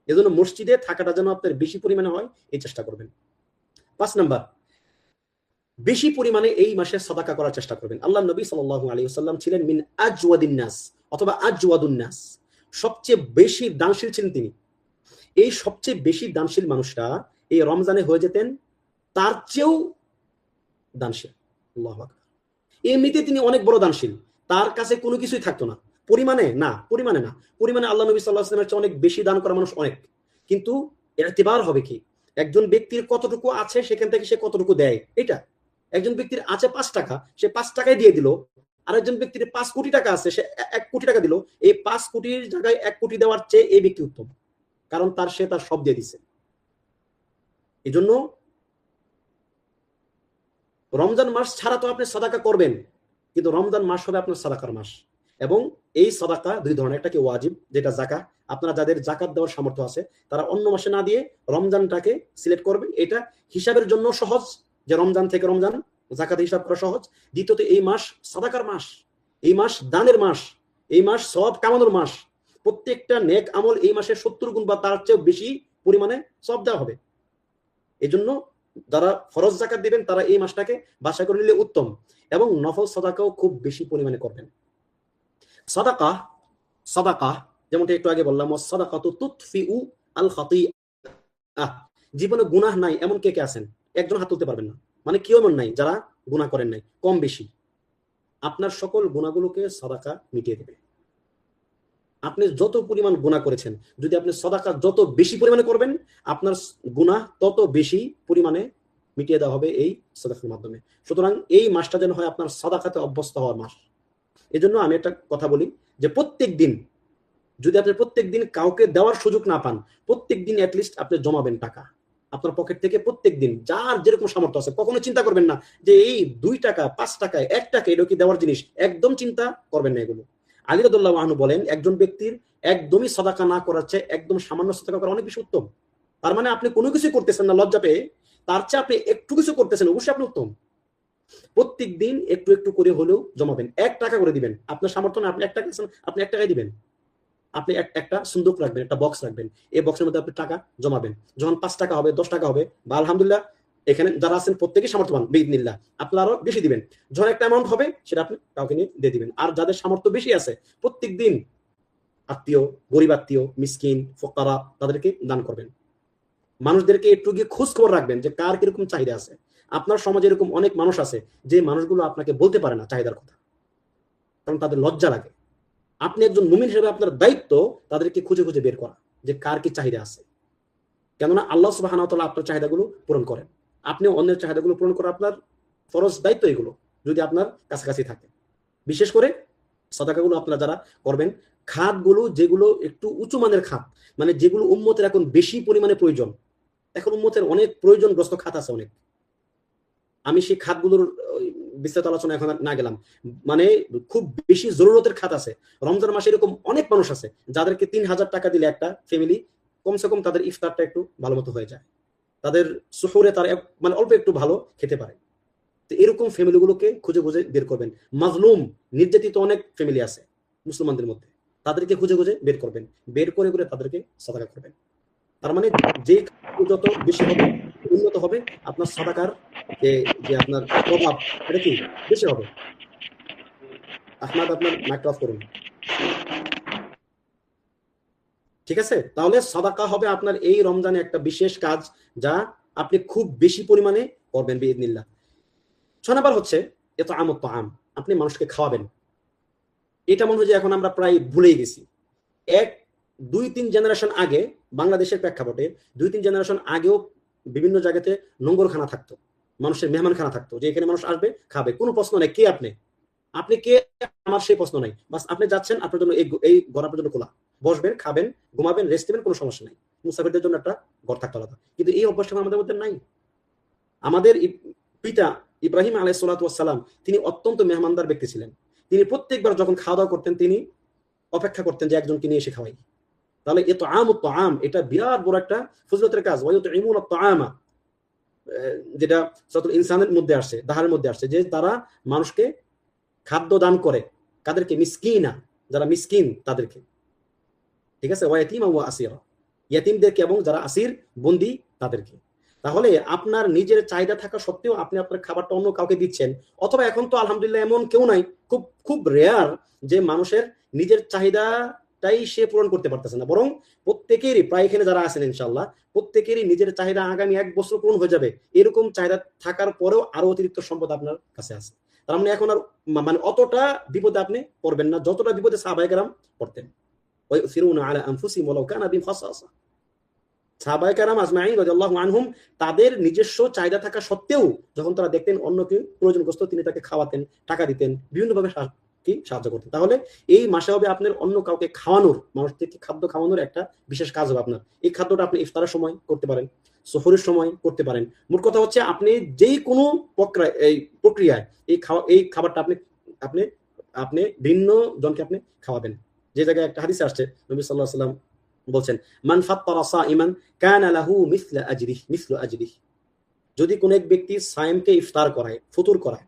এজন্য মসজিদে থাকাটা যেন আপনার বেশি পরিমাণে হয়, এই চেষ্টা করবেন। 5 নাম্বার, বেশি পরিমাণে এই মাসে সাদাকা করার চেষ্টা করবেন। আল্লাহ নবী সাল্লাল্লাহু আলাইহি ওয়াসাল্লাম ছিলেন মিন আজওয়াদিন নাস, অথবা আজওয়াদুন নাস, সবচেয়ে বেশি দানশীল ছিলেন তিনি। এই সবচেয়ে বেশি দানশীল মানুষটা এই রমজানে হয়ে যেতেন তার চেয়েও দানশীল। আল্লাহু আকবার। এমনিতে তিনি অনেক বড় দানশীল, তার কাছে কোনো কিছুই থাকতো না। পরিমাণে না, পরিমাণে আল্লাহ নবী সাল্লাল্লাহু আলাইহি ওয়াসাল্লামের চেয়ে অনেক বেশি দান করা মানুষ অনেক। কিন্তু ইতিবার হবে কি, একজন ব্যক্তির কতটুকু আছে সেখান থেকে সে কতটুকু দেয়। এটা একজন ব্যক্তির আছে 5 টাকা, সে 5 টাকায় দিয়ে দিল। আরেকজন ব্যক্তির 5 কোটি টাকা আছে, সে 1 কোটি টাকা দিল। এই 5 কোটির জায়গায় 1 কোটি দেওয়ার চেয়ে এই ব্যক্তি উত্তম, কারণ সে তার সব দিয়ে দিছে। এজন্য রমজান মাস ছাড়া তো আপনি সাদাকা করবেন, কিন্তু রমজান মাস হবে আপনার সাদাকার মাস। এবং এই সাদাকা 2 ধরনের, একটা কি ওয়াজিব, যেটা যাকাত। আপনারা যাদের যাকাত দেওয়ার সামর্থ্য আছে তারা অন্য মাসে না দিয়ে রমজানটাকে সিলেক্ট করবে। এটা হিসাবের জন্য সহজ, যে রমজান থেকে রমজান যাকাত হিসাব করা সহজ। দ্বিতীয়ত, এই মাস সাদাকার মাস, এই মাস দানের মাস, এই মাস সওয়াব কামানোর মাস। প্রত্যেকটা নেক আমল এই মাসে 70 গুণ বা তার চেয়ে বেশি পরিমাণে সওয়াব দেওয়া হবে। এজন্য যারা ফরজ যাকাত দিবেন তারা এই মাসটাকে বাছাই করে নিলে উত্তম। এবং নফল সাদাকাও খুব বেশি পরিমাণে করবেন। সাদাকা যেমনটা একটু আগে বললাম, সাদাকাতু তুতফিউ আল খাতিআহ। জীবনে গুনাহ নাই এমন কে কে আছেন? একজন হাত তুলতে পারবেন না। মানে কেউ এমন নাই যারা গুনাহ করেন নাই, কম বেশি। আপনার সকল গুনাহগুলোকে সাদাকা মিটিয়ে দেবে। আপনি যত পরিমাণ গুনাহ করেছেন, যদি আপনি সাদাকা যত বেশি পরিমাণে করবেন, আপনার গুনাহ তত বেশি পরিমাণে মিটিয়ে দেওয়া হবে এই সাদাকার মাধ্যমে। সুতরাং এই মাসটা যেন হয় আপনার সাদাকাতে অভ্যস্ত হওয়ার মাস। এজন্য আমি একটা কথা বলি যে প্রত্যেক দিন, যদি আপনি প্রত্যেক দিন কাউকে দেওয়ার সুযোগ না পান, প্রত্যেক দিন অ্যাটলিস্ট আপনি জমাবেন টাকা আপনার পকেট থেকে। প্রত্যেক দিন যার যেরকম সামর্থ্য আছে, কখনো চিন্তা করবেন না যে এই 2 টাকা 5 টাকা 1 টাকা এটা কি দেওয়ার জিনিস, একদম চিন্তা করবেন না এগুলো। আলী রাদিয়াল্লাহু আনহু বলেন, একজন ব্যক্তির একদমই সাদাকা না করার চেয়ে একদম সামান্য সাদাকা করা অনেক বেশি উত্তম। তার মানে আপনি কোনো কিছু করতেছেন না লজ্জা পেয়ে, তার চেয়ে আপনি একটু কিছু করতেছেন, অবশ্যই আপনি উত্তম। প্রত্যেক দিন একটু একটু করে হলেও জমাবেন, 1 টাকা করে দিবেন। আপনার সামর্থ্য না, আপনি 1 টাকা আপনি 1 টাকাই দিবেন। আপনি একটা সুন্দুক রাখবেন, একটা বক্স রাখবেন, এই বক্সের মধ্যে আপনি টাকা জমাবেন। যখন 5 টাকা হবে, 10 টাকা হবে, বা আলহামদুলিল্লাহ এখানে যারা আছেন প্রত্যেকেই সামর্থ্যবান, বিইذনিল্লাহ আপনারা আরো বেশি দিবেন। যখন একটা অ্যামাউন্ট হবে সেটা আপনি কাউকে নিয়ে দিয়ে দিবেন। আর যাদের সামর্থ্য বেশি আছে, প্রত্যেক দিন আত্মীয়, গরিব আত্মীয়, মিসকিন, ফোকারা তাদেরকে দান করবেন। মানুষদেরকে একটু গিয়ে খোঁজ খবর রাখবেন যে কার কিরকম চাহিদা আছে। আপনার সমাজে এরকম অনেক মানুষ আছে যে মানুষগুলো আপনাকে বলতে পারে না চাহিদার কথা, কারণ তাদের লজ্জা লাগে। আপনি একজন মুমিন হিসেবে আপনার দায়িত্ব তাদেরকে খুঁজে খুঁজে বের করা যে কার কি চাহিদা আছে। কেননা আল্লাহ সুবহানাহু ওয়া তাআলা আপনার চাহিদাগুলো পূরণ করেন, আপনি অন্যের চাহিদাগুলো পূরণ করা আপনার ফরজ দায়িত্ব। এগুলো যদি আপনার কাছাকাছি থাকে, বিশেষ করে সাদাকাগুলো আপনারা যারা করবেন, খাতগুলো যেগুলো একটু উঁচু মানের খাত, মানে যেগুলো উম্মতের এখন বেশি পরিমাণে প্রয়োজন। এখন উম্মতের অনেক প্রয়োজনগ্রস্ত খাত আছে অনেক। আমি সেই খাতগুলোর বিস্তারিত আলোচনা এখন না গেলাম। মানে খুব বেশি জরুরতের খাত আছে। রমজান মাসে এরকম অনেক মানুষ আছে যাদেরকে 3000 টাকা দিলে একটা ফ্যামিলি কমসে কম তাদের ইফতারটা একটু ভালো মতো হয়ে যায়, তাদের সুহুরে তার মানে অল্প একটু ভালো খেতে পারে। তো এরকম ফ্যামিলিগুলোকে খুঁজে খুঁজে বের করবেন। মাজলুম, নির্যাতিত অনেক ফ্যামিলি আছে মুসলমানদের মধ্যে, তাদেরকে খুঁজে খুঁজে বের করবেন, বের করে করে তাদেরকে সাদাকা করবেন। তার মানে যে যত বেশি হবে, উন্নত হবে আপনার সাদাকার যে যে আপনার প্রভাব, এটা কি বেশি হবে। আহমদ, আপনার মাইকটা অফ করুন। ঠিক আছে, তাহলে সাদাকা হবে আপনার এই রমজানে একটা বিশেষ কাজ, যা আপনি খুব বেশি পরিমাণে করবেন বিইذনিল্লাহ। 6 নাম্বার হচ্ছে ইতআমুত তাআম, আপনি মানুষকে খাওয়াবেন। এটা মনে হয় যে এখন আমরা প্রায় ভুলেই গেছি। 1-2-3 জেনারেশন আগে বাংলাদেশের প্রেক্ষাপটে 2-3 জেনারেশন আগেও বিভিন্ন জায়গাতে নোংরখানা থাকতো, মানুষের মেহমানখানা থাকতো, যে এখানে মানুষ আসবে খাবে, কোনো প্রশ্ন নেই কে আপনি, আপনি কে আমার সেই প্রশ্ন নাই। বাস আপনি যাচ্ছেন, আপনার জন্য এই ঘর আপনার জন্য খোলা, বসবেন, খাবেন, ঘুমাবেন, রেস্ট নেবেন, কোনো সমস্যা নাই। মুসাফিরদের জন্য একটা ঘর থাকতে আলাদা। কিন্তু এই অভ্যাসটা আমাদের মধ্যে নাই। আমাদের পিতা ইব্রাহিম আলাইহিস সালাতু ওয়াস সালাম তিনি অত্যন্ত মেহমানদার ব্যক্তি ছিলেন। তিনি প্রত্যেকবার যখন খাওয়া দাওয়া করতেন তিনি অপেক্ষা করতেন যে একজনকে নিয়ে এসে খাওয়াই। তাহলে ইতআমুত তাআম এটা বিরাট বড় একটা ফজিলতের কাজ। ওয়া ইউতঈমুনাত তাআমা, যেটা সূরাতুল ইনসানের মধ্যে আসছে, দাহারের মধ্যে আসছে, যে তারা মানুষকে খাদ্য দান করে। কাদেরকে? মিসকিনা, যারা মিসকিন তাদেরকে। ঠিক আছে, ওয়া ইয়াতীমা ওয়া আসীরা, ইয়াতীমদেরকে এবং যারা আসির বন্দী তাদেরকে। তাহলে আপনার নিজের চাহিদা থাকা সত্ত্বেও আপনি আপনার খাবারটা অন্য কাউকে দিচ্ছেন। অথবা এখন তো আলহামদুলিল্লাহ এমন কেউ নাই, খুব খুব রেয়ার যে মানুষের নিজের চাহিদাটাই সে পূরণ করতে পারতেছে না, বরং প্রত্যেকেরই, প্রায় এখানে যারা আছেন ইনশাআল্লাহ প্রত্যেকেরই নিজের চাহিদা আগামী 1 বছর পূরণ হয়ে যাবে, এরকম চাহিদা থাকার পরেও আরো অতিরিক্ত সম্পদ আপনার কাছে আছে। তার মানে এখন আর মানে অতটা বিপদে আপনি পড়বেন না যতটা বিপদে সাহাবায়ে কেরাম পড়তেন। ওয়া ইউসিরুনা আলা আনফুসিহিম ওয়ালাউ কানা বিহিম খাসাসা। সাহাবায়ে কেরাম আজমাইন রাদিয়াল্লাহু আনহুম তাদের নিজস্ব চাহিদা থাকা সত্ত্বেও যখন তারা দেখতেন অন্য কেউ প্রয়োজনগ্রস্ত, তিনি তাকে খাওয়াতেন, টাকা দিতেন, বিভিন্নভাবে সাহায্য করতেন। তাহলে এই মাসে হবে আপনার অন্য কাউকে খাওয়ানোর, মানুষদেরকে খাদ্য খাওয়ানোর একটা বিশেষ কাজ হবে আপনার। এই খাদ্যটা আপনি ইফতারের সময় করতে পারেন, সুহরের সময় করতে পারেন। মোট কথা হচ্ছে আপনি যেই কোনো প্রক্রিয়ায় এই খাবারটা আপনি আপনি আপনি ভিন্ন জনকে আপনি খাওয়াবেন। যে জায়গায় একটা হাদিসে আসছে, নবী সাল্লাল্লাহু আলাইহি ওয়াসাল্লাম বলছেন, মান ফাত্তারা সাইমান কানা লাহু মিসলু আজরিহি। যদি কোন এক ব্যক্তি সায়েমকে ইফতার করায়, ফতুর করায়,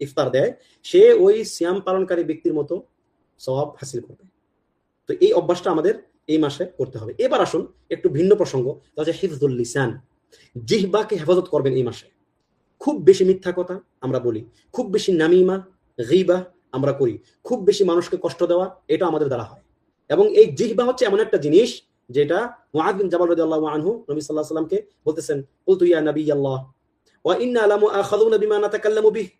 ইফতার দেয়, সে ওই সিয়াম পালনকারী ব্যক্তির মতো সওয়াব হাসিল করবে। তো এই অভ্যাসটা আমাদের এই মাসে করতে হবে। এবার আসুন একটু ভিন্ন প্রসঙ্গ, তা হচ্ছে হিফজুল লিসান, জিহ্বাকে হেফাজত করবেন এই মাসে। খুব বেশি মিথ্যা কথা আমরা বলি, খুব বেশি নামিমা গীবা আমরা করি, খুব বেশি মানুষকে কষ্ট দেওয়া, এটা আমাদের দ্বারা হয়। এবং এই জিহ্বা হচ্ছে এমন একটা জিনিস যেটা মুআয বিন জাবাল রাদিয়াল্লাহু আনহু নবী সাল্লাল্লাহু আলাইহি ওয়াসাল্লামকে বলতেছেন, কুলতু ইয়া নাবিয়াল্লাহ ওয়া ইন্না লামুআখাযুনা বিমা নাতাকাল্লামু বিহি।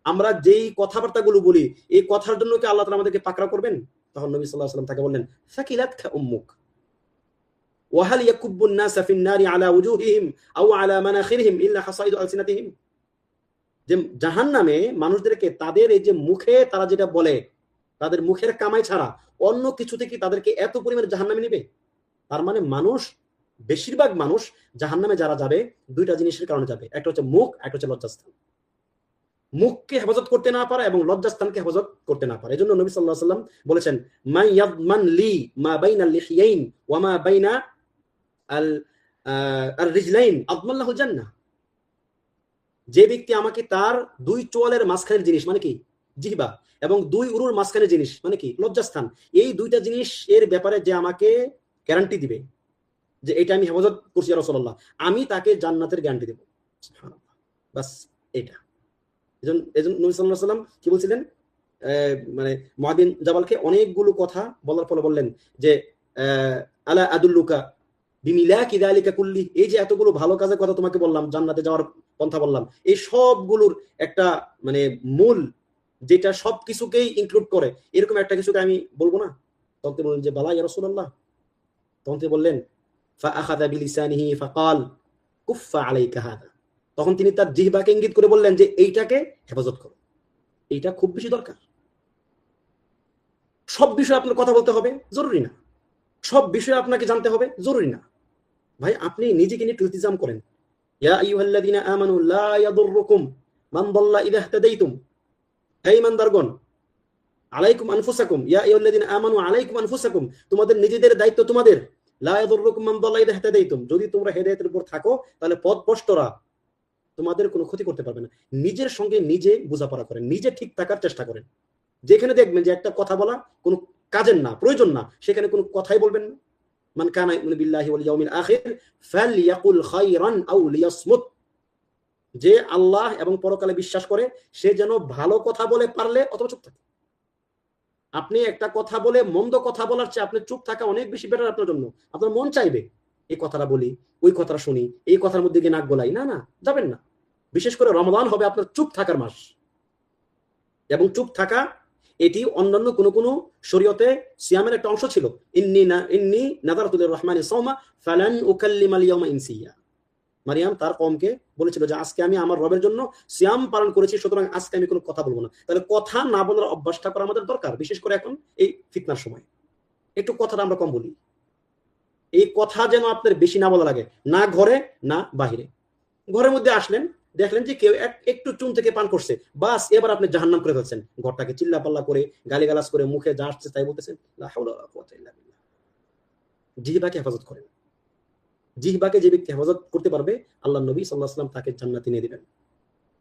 আমরা যেই কথাবার্তাগুলো বলি, এই কথার জন্য কি আল্লাহ তাআলা আমাদেরকে পাকড়াও করবেন? তখন নবী সাল্লাল্লাহু আলাইহি ওয়াসাল্লাম তাকে বললেন, সাকিলাতকা উম্মুক ওয়াহাল ইয়াকুব্বুন নাস ফিন নারি আলা উজুহিহিম আও আলা মানাখিরিহিম ইল্লা হাসাইদু আলসিনাতিহিম। যে জাহান্নামে মানুষদেরকে তাদের এই যে মুখে তারা যেটা বলে, তাদের মুখের কামাই ছাড়া অন্য কিছু থেকে তাদেরকে এত পরিমাণে জাহান্নামে নিবে। তার মানে মানুষ, বেশিরভাগ মানুষ জাহান্নামে যারা যাবে দুইটা জিনিসের কারণে যাবে, একটা হচ্ছে মুখ, একটা হচ্ছে লজ্জাস্থান। মুখকে হেফাজত করতে না পারা এবং লজ্জাস্থানকে হেফাজত করতে না পারা। এজন্য নবী সাল্লাল্লাহু আলাইহি ওয়াসাল্লাম বলেছেন, মান ইয়াদমান লি মা বাইনা লিহিয়াইন ওয়া মা বাইনা আল আর রিজলাইন আদমাল্লাহুল জান্নাহ। যে ব্যক্তি আমাকে তার দুই চোয়ালের মাঝখানের জিনিস মানে কি জিহ্বা এবং দুই উরুর মাঝখানের জিনিস মানে কি লজ্জাস্থান, এই দুইটা জিনিস এর ব্যাপারে যে আমাকে গ্যারান্টি দিবে যে এটা আমি হেফাজত করছি ইয়া রাসূলুল্লাহ, আমি তাকে জান্নাতের গ্যারান্টি দেব। সুবহানাল্লাহ। বাস এটা। এজন্য নবী সাল্লাল্লাহু আলাইহি ওয়াসাল্লাম কি বলছিলেন, মানে মুআয বিন জাবালকে অনেকগুলো কথা বলার পরে বললেন যে আলা আদুল্লুকা বিমিলাকি যালিকা কুল্লি, এই যে এতগুলো ভালো কাজের কথা তোমাকে বললাম, জান্নাতে যাওয়ার পন্থা বললাম, এই সবগুলোর একটা মানে মূল যেটা সবকিছুকেই ইনক্লুড করে এরকম একটা কিছুকে আমি বলবো না? তখন তিনি বললেন যে বালা ইয়া রাসূলুল্লাহ। তখন তিনি বললেন ফাআখাযা বিলিসানিহি ফাকাল কুফফা আলাইকা হাদা। তখন তিনি তার জিহ্বাকে ইঙ্গিত করে বললেন যে এইটাকে হেফাজত করো, এইটা খুব বেশি দরকার। সব বিষয়ে আপনার কথা বলতে হবে জরুরি না, সব বিষয়ে আপনাকে জানতে হবে জরুরি না। ভাই আপনি নিজেকে নিয়ে ইলতিজাম করেন। ইয়া আইয়ুহাল্লাযীনা আমানু লা ইয়াদুররুকুম মান দাল্লা ইযা ইহতাদাইতুম। হে ঈমানদারগণ, আলাইকুম আনফুসাকুম, ইয়া আইয়ুহাল্লাযীনা আমানু আলাইকুম আনফুসাকুম, তোমাদের নিজেদের দায়িত্ব তোমাদের। লা ইয়াদুররুকুম মান দাল্লা ইযা ইহতাদাইতুম, যদি তোমরা হেদায়েতের উপর থাকো তাহলে পথভ্রষ্টরা তোমাদের কোনো ক্ষতি করতে পারবে না। নিজের সঙ্গে নিজে বোঝাপড়া করেন, নিজে ঠিক থাকার চেষ্টা করেন। যেখানে দেখবেন যে একটা কথা বলা কোনো কাজের না, প্রয়োজন না, সেখানে কোনো কথাই বলবেন না। মান কানা ইউমিনু বিল্লাহি ওয়াল ইয়াউমিল আখির ফালইয়াকুল খায়রান আও লিয়াসমুত। যে আল্লাহ এবং পরকালে বিশ্বাস করে সে যেন ভালো কথা বলে পারলে অথবা চুপ থাকে। আপনি একটা কথা বলে মন্দ কথা বলার চেয়ে আপনি চুপ থাকা অনেক বেশি বেটার আপনার জন্য। আপনার মন চাইবে এই কথাটা বলি, ওই কথাটা শুনি, এই কথার মধ্যে গিয়ে নাক গলাই, না না, যাবেন না। বিশেষ করে রমাদান হবে আপনার চুপ থাকার মাস, এবং চুপ থাকা এটি অন্যান্য কোন কোন শরীয়তে সিয়ামের একটা অংশ ছিল। ইন্নী নাযারতু লিররহমানি সাওমা ফালান উকাল্লিমাল ইয়াওমা ইনসিয়া। মারিয়াম তার কওমকে বলেছিল যে আজকে আমি আমার রবের জন্য সিয়াম পালন করেছি, সুতরাং আজকে আমি কোনো কথা বলবো না। তাহলে কথা না বলার অভ্যাসটা করা আমাদের দরকার, বিশেষ করে এখন এই ফিতনার সময়। একটু কথাটা আমরা কম বলি, এই কথা যেন আপনার বেশি না বলা লাগে, না ঘরে না বাহিরে। ঘরের মধ্যে আসলেন, দেখলেন যে কেউ একটু চুন থেকে পান করছে, বাস এবার আপনি জাহান্নাম করে ফেলছেন। ঘরটাকে চিল্লা পাল্লা করে গালিগালাজ করে মুখে যা আসছে তাই বলতেছেন। লা হাওলা ওয়ালা কুওয়াতা ইল্লা বিল্লাহ। জিহ্বাকে হেফাজত করেন। জিহ্বাকে যে ব্যক্তি হেফাজত করতে পারবে আল্লাহ নবী সাল্লাল্লাহু আলাইহি ওয়াসাল্লাম তাকে জান্নাত এনে দিবেন।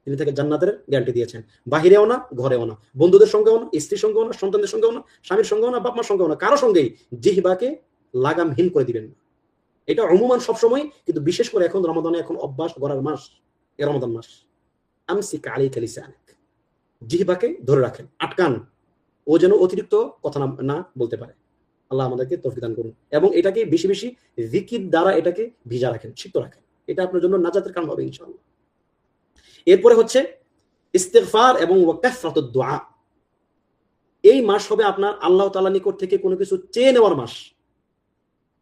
তিনি তাকে জান্নাতের গ্যারান্টি দিয়েছেন। বাহিরেও না, ঘরেও না, বন্ধুদের সঙ্গেও না, স্ত্রীর সঙ্গেও না, সন্তানদের সঙ্গেও না, স্বামীর সঙ্গেও না, বাপ মার সঙ্গেও না, কারো সঙ্গেই জিহ্বাকে লাগামহীন করে দিবেন না। এটা অমুমান সবসময়, কিন্তু বিশেষ করে এখন রমাদানে এখন অভ্যাস করার মাস, এ রমাদান মাস। আমসিক আলাইকা লিসানাক, জিহ্বাকে ধরে রাখেন, আটকান, ও যেন অতিরিক্ত কথা না বলতে পারে। আল্লাহ আমাদেরকে তৌফিক দান করুন, এবং এটাকে বেশি বেশি জিকির দ্বারা এটাকে ভিজা রাখেন, সিক্ত রাখেন। এটা আপনার জন্য নাজাতের কারণ হবে ইনশাআল্লাহ। এরপরে হচ্ছে ইস্তিগফার এবং কাসরাতুদ দুআ। এই মাস হবে আপনার আল্লাহ তাআলার নিকট থেকে কোনো কিছু চেয়ে নেওয়ার মাস,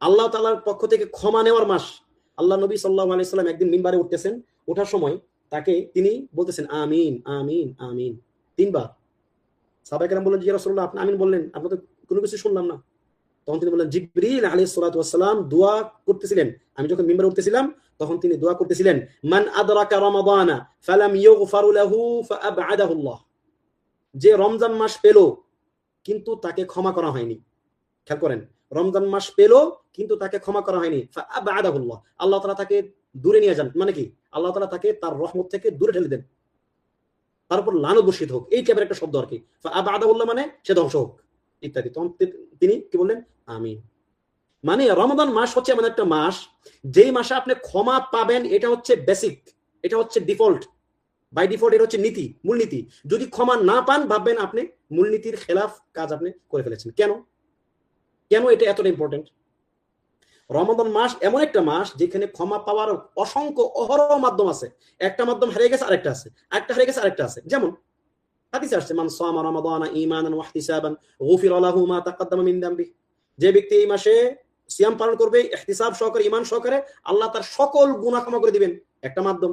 আল্লাহ তাআলার পক্ষ থেকে ক্ষমা নেওয়ার মাস। আল্লাহ নবী সাল্লাল্লাহু আলাইহি ওয়াসাল্লাম একদিন মিম্বারে উঠতেছেন, ওঠার সময় তাকে তিনি বলতেছেন আমিন আমিন আমিন 3 বার। সাহাবায়ে কেরাম বললেন, ইয়া রাসূলুল্লাহ আপনি আমিন বললেন, আপনি তো কোনো কিছু শুনলাম না। তখন তিনি বললেন, জিবরিল আলাইহিস সালাতু ওয়াস সালাম দোয়া করতেছিলেন, আমি যখন মিম্বারে উঠতেছিলাম তখন তিনি দোয়া করতেছিলেন, মান আদরাকা রমাদানা ফালাম ইউগফার লাহু ফাআবআদাহু আল্লাহ। যে রমজান মাস পেল কিন্তু তাকে ক্ষমা করা হয়নি। খেয়াল করেন, রমজান মাস পেল কিন্তু তাকে ক্ষমা করা হয়নি, ফাআবআদাহু আল্লাহ, আল্লাহ তাআলা তাকে দূরে নিয়ে যান। মানে কি, আল্লাহ তাআলা তাকে তার রহমত থেকে দূরে ঠেলে দেন, তারপর লানত বর্ষিত হোক, এই টাইপের একটা শব্দ আর কি। ফাআবআদাহু আল্লাহ মানে সে ধ্বংস হোক ইত্যাদি। তখন তিনি কি বললেন, আমিন। মানে রমাদান মাস হচ্ছে এমন একটা মাস যেই মাসে আপনি ক্ষমা পাবেন, এটা হচ্ছে বেসিক, এটা হচ্ছে ডিফল্ট, বাই ডিফল্ট এটা হচ্ছে নীতি, মূলনীতি। যদি ক্ষমা না পান ভাববেন আপনি মূলনীতির খেলাফ কাজ আপনি করে ফেলেছেন। কেন কেন এটা এতটা ইম্পর্টেন্ট? রমাদান মাস এমন একটা মাস যেখানে ক্ষমা পাওয়ার অসংখ্য অহরহ মাধ্যম আছে। একটা মাধ্যম হারিয়ে গেছে, আরেকটা আছে, আরেকটা হারিয়ে গেছে, আরেকটা আছে। যেমন হাদিসে আসছে, মান সামা রমাদানা ঈমানান ওয়া ইহতিসাবান গুফিরা লাহু মা তাকাদ্দামা মিন যামবি। যে ব্যক্তি এই মাসে সিয়াম পালন করবে ইহতিসাব সহকারে, ঈমান সহকারে, আল্লাহ তার সকল গুনাহ ক্ষমা করে দিবেন। একটা মাধ্যম,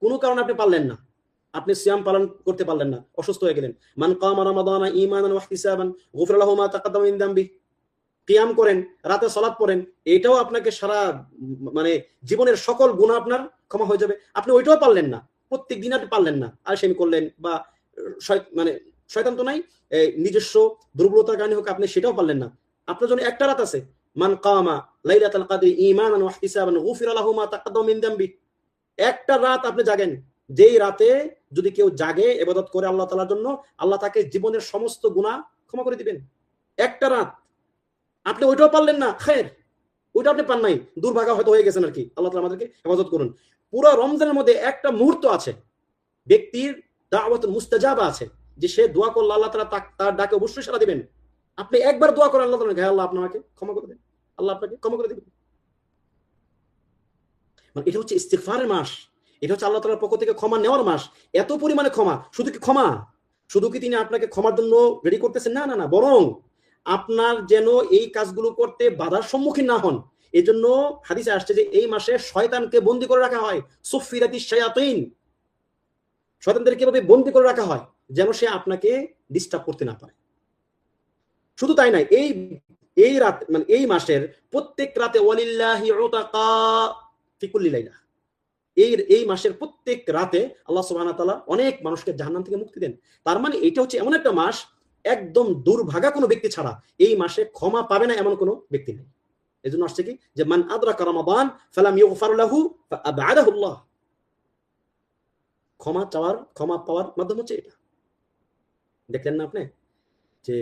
কোনো কারণে আপনি পারলেন না, আপনি সিয়াম পালন করতে পারলেন না, অসুস্থ হয়ে গেলেন, মান কামা রমাদানা ঈমানান ওয়া ইহতিসাবান গুফিরা লাহু মা তাকাদ্দামা মিন যামবি। কিয়াম করেন, রাতে সালাত পড়েন, এটাও আপনাকে সারা মানে জীবনের সকল গুনাহ আপনার ক্ষমা হয়ে যাবে। আপনি ওইটাও পারলেন না, প্রত্যেক দিন আপনি পারলেন না, আলসেমি করলেন বা মানে শয়তান তো নাই, নিজস্ব দুর্বলতার কারণে হোক আপনি সেটাও পারলেন না, আপনার জন্য একটা রাত আছে, মান কামা লাইলাতুল কদরি ঈমানান ওয়া ইহতিসাবান গুফিরা লাহু মা তাকাদ্দামা মিন যামবি। একটা রাত আপনি জাগেন, যেই রাতে যদি কেউ জাগে ইবাদত করে আল্লাহ তাআলার জন্য, আল্লাহ তাকে জীবনের সমস্ত গুনাহ ক্ষমা করে দিবেন। একটা রাত আপনি ওইটাও পারলেন না, খের, ওইটা আপনি পান নাই, দুর্ভাগা হয়তো হয়ে গেছেন আর কি। আল্লাহ তাআলা আমাদেরকে হেফাজত করুন। পুরো রমজানের মধ্যে একটা মুহূর্ত আছে ব্যক্তির দাওয়াতুল মুস্তাজাবা আছে, যে সে দোয়া করলে আল্লাহ তাআলা তার ডাকে অবশ্যই সাড়া দিবেন। আপনি একবার দোয়া করেন, আল্লাহ তাআলা, হে আল্লাহ আপনাকে ক্ষমা করে দেন, আল্লাহ আপনাকে ক্ষমা করে দিবেন। মানে এটা হচ্ছে ইস্তিগফারের মাস, এটা হচ্ছে আল্লাহ তাআলার পক্ষ থেকে ক্ষমা নেওয়ার মাস। এত পরিমাণে ক্ষমা, শুধু কি ক্ষমা, শুধু কি তিনি আপনাকে ক্ষমার জন্য রেডি করতেছেন, না না না, বরং আপনার যেন এই কাজগুলো করতে বাধার সম্মুখীন না হন, এজন্য হাদিসে আসছে যে এই মাসে শয়তানকে বন্দী করে রাখা হয়, সুফিরাতিশ শায়াতিন, শয়তানদের কিভাবে বন্দী করে রাখা হয় যেন সে আপনাকে ডিস্টার্ব করতে না পারে। শুধু তাই নাই, এই রাত মানে এই মাসের প্রত্যেক রাতে ওয়ালিল্লাহি উতাকা ফি কুল্লি লাইলা, এই মাসের প্রত্যেক রাতে আল্লাহ সুবহানাহু ওয়া তাআলা অনেক মানুষকে জাহান্নাম থেকে মুক্তি দেন। তার মানে এটা হচ্ছে এমন একটা মাস, একদম দুর্ভাগা কোনো ব্যক্তি ছাড়া এই মাসে ক্ষমা পাবে না এমন কোনো ব্যক্তি নেই। এজন্য আসছে কি, যে মান আদরাকা রমাদান ফালাম ইউগফার লাহু ফাআবআদাহু আল্লাহ। ক্ষমা পাওয়ার মাধ্যম হচ্ছে এটা। দেখলেন না আপনি, যে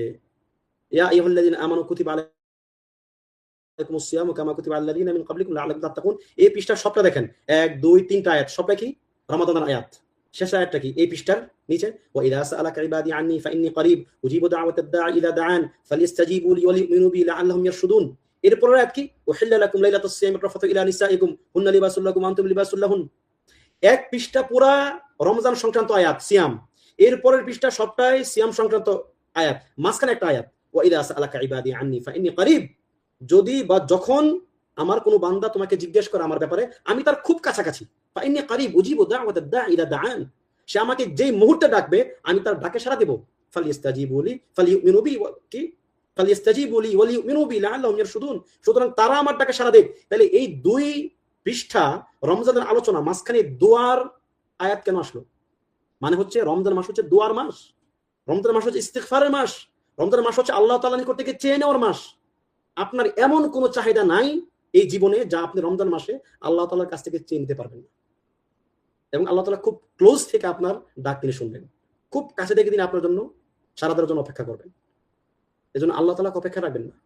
ইয়া আইয়ুহাল্লাযীনা আমানু কুতিবা আলাইকুমুস সিয়ামু কামা কুতিবা আলাল লাযীনা মিন ক্বাবলিকুম লাআল্লাকুম তাত্তাকুন। এই পৃষ্ঠার সবটা দেখেন, 1 2 3টা আয়াত, সবটা কি রমাদানের আয়াত। শেষ আয়াতটা কি এই পৃষ্ঠার নিচে, ওয়া ইযা সাআলাকা ইবাদি আন্নী ফাইন্নী করিব উজিবু দাওয়াতাদ দাঈ ইযা দাআন ফালিস্তাজিবু লি ওয়া লিউমিনু বি লাআল্লাহুম ইয়ারশুদুন। এরপরের আয়াত কি, উহিল্লা লাকুম লাইলাতুস সিয়ামি রাফাতু ইলা নিসাইকুম হুন্না লিবাসুল লাকুম আনতুম লিবাসুল লাহুন। এক পৃষ্ঠা পুরা রমজান সংক্রান্ত আয়াত, সিয়াম। এরপরের পৃষ্ঠা সবটাই সিয়াম সংক্রান্ত আয়াত, মাঝখানে একটা আয়াত, ওয়া ইযা সাআলাকা ইবাদি আন্নী ফাইন্নী করিব। যদি বা যখন আমার কোনো বান্দা তোমাকে জিজ্ঞেস করে আমার ব্যাপারে, আমি তার খুব কাছাকাছি, ফাইন্নী করিব উজিবু দাওয়াতাদ দাঈ ইযা দাআন। সে আমাকে যেই মুহূর্তে ডাকবে আমি তার ডাকে সাড়া দেব। ফালিস্তাজিবু লি ফালিউমিনু বি কি ফালিস্তাজিবু লি ওয়া লিউমিনু বি লাআল্লাহুম ইয়ারশুদুন। সুতরাং তারা আমার ডাকে সাড়া দেবে। তাহলে এই 2 পৃষ্ঠা রমজানের আলোচনা, মাঝখানে দোয়ার আয়াত কেন আসলো? মানে হচ্ছে রমজান মাস হচ্ছে দোয়ার মাস, রমজান মাস হচ্ছে ইস্তিগফারের মাস, রমজান মাস হচ্ছে আল্লাহ তাআলার নিকট থেকে চেয়ে নেওয়ার মাস। আপনার এমন কোনো চাহিদা নাই এই জীবনে যা আপনি রমজান মাসে আল্লাহ তাআলার কাছ থেকে চেয়ে নিতে পারবেন না, এবং আল্লাহ তাআলা খুব ক্লোজ থেকে আপনার ডাক তিনি শুনবেন, খুব কাছে থেকে তিনি আপনার জন্য সারা দেওয়ার জন্য অপেক্ষা করবেন। এজন্য আল্লাহ তাআলাকে অপেক্ষা রাখবেন না।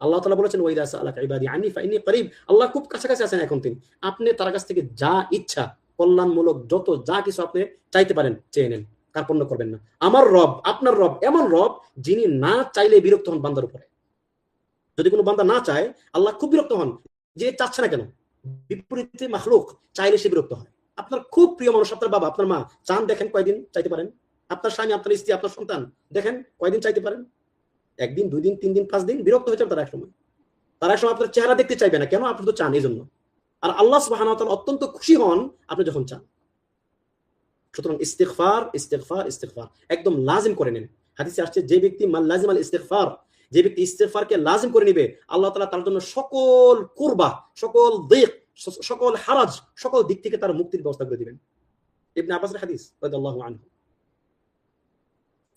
আল্লাহ তাআলা বলেছেন, ওয়া ইযা সাআলাকা ইবাদি আন্নী ফাইন্নী করিব। আল্লাহ খুব কাছাকাছি আছেন এখন তিনি। আপনি তার কাছ থেকে যা ইচ্ছা, কল্যাণমূলক যত যা কিছু আপনি চাইতে পারেন চেয়ে নেন, কার্পণ্য করবেন না। আমার রব, আপনার রব এমন রব যিনি না চাইলে বিরক্ত হন বান্দার উপরে। যদি কোনো বান্দা না চায়, আল্লাহ খুব বিরক্ত হন, যে চাচ্ছে না কেন। বিপরীতে মাখলুক চাইলে সে বিরক্ত হয়। আপনার খুব প্রিয় মানুষ, আপনার বাবা, আপনার মা, চান দেখেন কয়দিন চাইতে পারেন? আপনার স্বামী, আপনার স্ত্রী, আপনার সন্তান দেখেন কয়দিন চাইতে পারেন? 1 দিন, 2 দিন, 3 দিন, 5 দিন, বিরক্ত হয়ে যাবে তারা একসময়। তারা একসময় আপনার চেহারা দেখতে চাইবে না, কেন? আপনি তো চান এই জন্য। আর আল্লাহ সুবহানাহু ওয়া তাআলা অত্যন্ত খুশি হন আপনি যখন চান। সুতরাং ইস্তিগফার ইস্তিগফার ইস্তিগফার একদম লাজিম করে নেন। হাদিসে আসছে, যে ব্যক্তি মাল লাজিম আল ইস্তিগফার, যে ব্যক্তি ইস্তিগফারকে লাজিম করে নেবে, আল্লাহ তাআলা তার জন্য সকল কুরবা, সকল দিক, সকল হারাজ, সকল দিক থেকে তার মুক্তির ব্যবস্থা করে দিবেন। ইবনে আব্বাসের হাদিস রাদিয়াল্লাহু আনহু,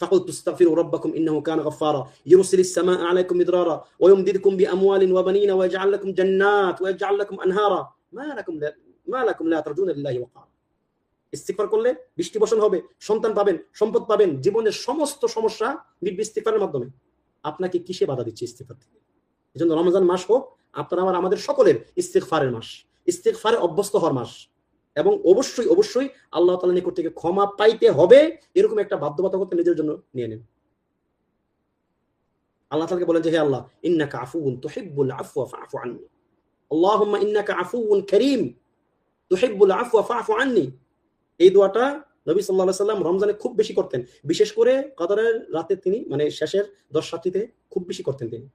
فقلت استغفروا ربكم انه كان غفارا يرسل السماء عليكم مدرارا ويمددكم باموال وبنين ويجعل لكم جنات ويجعل لكم انهارا ما لكم لا ترجون لله وقارا। ইস্তিগফার করলে বৃষ্টি বর্ষণ হবে, সন্তান পাবেন, সম্পদ পাবেন, জীবনের সমস্ত সমস্যা মিটবে ইস্তিগফারের মাধ্যমে। আপনাকে কিসে বাধা দিচ্ছে ইস্তিগফার থেকে? এজন্য রমজান মাস হোক আপনার আমাদের সকলের ইস্তিগফারের মাস, ইস্তিগফারে অভ্যস্ত হওয়ার মাস, এবং অবশ্যই অবশ্যই আল্লাহ তাআলার নিকট থেকে ক্ষমা পাইতে হবে এরকম একটা বাধ্যবাধকতা নিজের জন্য নিয়ে নেন। আল্লাহ তাআলাকে বলেন যে, হে আল্লাহ, ইন্নাকা আফুউন তুহিব্বুল আফওয়া ফাআফু আন্নী, আল্লাহুম্মা ইন্নাকা আফুউন কারীম তুহিব্বুল আফওয়া ফাআফু আন্নী। এই দোয়াটা নবী সাল্লাল্লাহু আলাইহি সাল্লাম রমজানে খুব বেশি করতেন, বিশেষ করে কদরের রাতে তিনি মানে শেষের 10 রাত্রিতে খুব বেশি করতেন তিনি।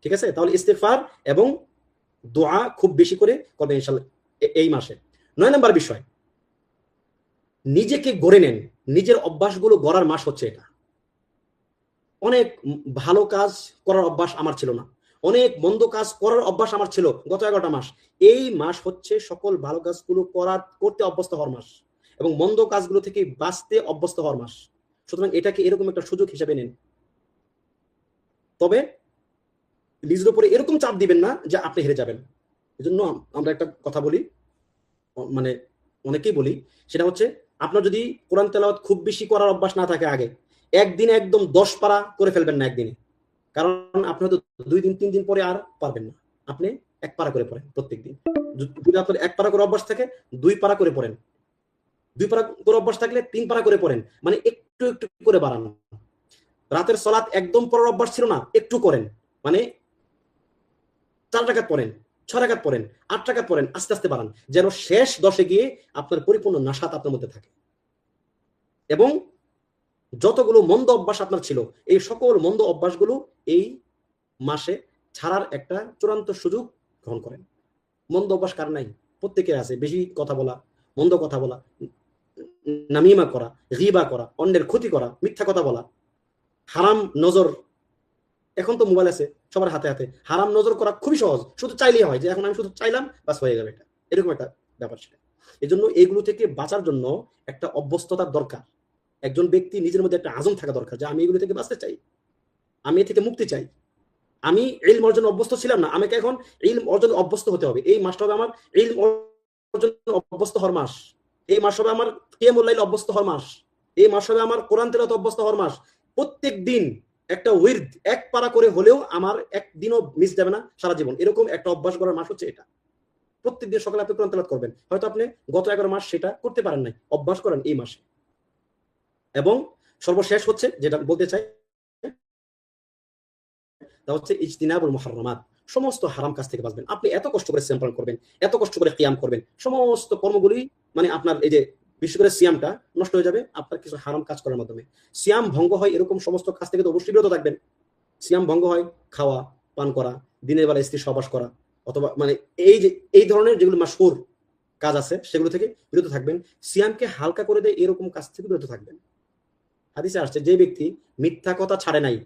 ঠিক আছে, তাহলে ইস্তেগফার এবং দোয়া খুব বেশি করে করবেন ইনশাআল্লাহ এই মাসে। 9 নম্বর বিষয়, নিজেকে গড়ে নেন। নিজের অভ্যাসগুলো গড়ার মাস হচ্ছে এটা। অনেক ভালো কাজ করার অভ্যাস আমার ছিল না, অনেক মন্দ কাজ করার অভ্যাস আমার ছিল গত 11টা মাস। এই মাস হচ্ছে সকল ভালো কাজগুলো করতে অভ্যস্ত হওয়ার মাস এবং মন্দ কাজগুলো থেকে বাঁচতে অভ্যস্ত হওয়ার মাস। সুতরাং এটাকে এরকম একটা সুযোগ হিসেবে নেন। তবে নিজের উপরে এরকম চাপ দিবেন না যে আপনি হেরে যাবেন। এজন্য আমরা একটা কথা বলি, মানে অনেকেই বলি, সেটা হচ্ছে আপনার যদি কোরআন তেলাওয়াত খুব বেশি করার অভ্যাস না থাকে আগে, একদিনে একদম 10 পারা করে ফেলবেন না একদিনে, কারণ আপনি হয়তো 2 দিন 3 দিন পরে আর পারবেন না। আপনি 1 পারা করে পড়েন প্রত্যেক দিন। যদি আপনার 1 পারা করে অভ্যাস থাকে 2 পারা করে পড়েন, 2 পারা করে অভ্যাস থাকলে 3 পারা করে পড়েন, মানে একটু একটু করে বাড়ানো। রাতের সালাত একদম পড়ার অভ্যাস ছিল না, একটু করেন, মানে 4 রাকাত পড়েন, 6 রাকাত পড়েন, 8 রাকাত পড়েন, আস্তে আস্তে বাড়ান, যেন শেষ 10-এ গিয়ে আপনার পরিপূর্ণ নাশাত আপনার মধ্যে থাকে। এবং যতগুলো মন্দ অভ্যাস আপনার ছিল, এই সকল মন্দ অভ্যাসগুলো এই মাসে ছাড়ার একটা চূড়ান্ত সুযোগ গ্রহণ করেন। মন্দ অভ্যাস কার নাই? প্রত্যেকের আছে। বেশি কথা বলা, মন্দ কথা বলা, নামিমা করা, গিবা করা, অন্যের ক্ষতি করা, মিথ্যা কথা বলা, হারাম নজর। এখন তো মোবাইল আছে সবার হাতে হাতে, হারাম নজর করা খুবই সহজ, শুধু চাইলেই হয়, যে এখন আমি শুধু চাইলাম বাস হয়ে যাবে, এটা এরকম একটা ব্যাপার সেটা। এই জন্য এইগুলো থেকে বাঁচার জন্য একটা অভ্যস্ততার দরকার। একজন ব্যক্তি নিজের মধ্যে একটা আজম থাকা দরকার যে আমি এগুলো থেকে বাঁচতে চাই, আমি এ থেকে মুক্তি চাই। আমি ইলম অর্জন অভ্যস্ত ছিলাম না, আমাকে এখন ইলম অর্জন অভ্যস্ত হতে হবে। এই মাসটা হবে আমার ইলম অর্জন অভ্যস্ত হওয়ার মাস। এই মাস হবে আমার কিয়ামুল লাইল অভ্যস্ত হওয়ার মাস। এই মাস হবে আমার কোরআন তেলাওয়াত অভ্যস্ত হওয়ার মাস। প্রত্যেক দিন একটা উইরদ 1 পারা করে হলেও আমার একদিনও মিস যাবে না সারা জীবন, এরকম একটা অভ্যাস করার মাস হচ্ছে এটা। প্রত্যেকদিন সকালে আপনি কোরআন তেলাওয়াত করবেন, হয়তো আপনি গত 11 মাস সেটা করতে পারেন নাই, অভ্যাস করেন এই মাসে। এবং সর্বশেষ হচ্ছে যেটা বলতে চাই, তা হচ্ছে ইজতিনাবুল মুহাররামাত। সমস্ত হারাম কাজ থেকে বাঁচবেন। আপনি এত কষ্ট করে সিয়াম পালন করবেন, এত কষ্ট করে কিয়াম করবেন, সমস্ত কর্মগুলি মানে আপনার এই যে বিশেষ করে সিয়ামটা নষ্ট হয়ে যাবে আপনার কিছু হারাম কাজ করার মাধ্যমে। সিয়াম ভঙ্গ হয় এরকম সমস্ত কাজ থেকে তো অবশ্যই বিরত থাকবেন। সিয়াম ভঙ্গ হয় খাওয়া, পান করা, দিনের বেলা স্ত্রী সহবাস করা, অথবা মানে এই যে এই ধরনের যেগুলো মাশহুর কাজ আছে সেগুলো থেকে বিরত থাকবেন। সিয়ামকে হালকা করে দেয় এরকম কাজ থেকে বিরত থাকবেন। হাদিসে আসছে যে ব্যক্তি মিথ্যা কথা ছাড়ে নাই,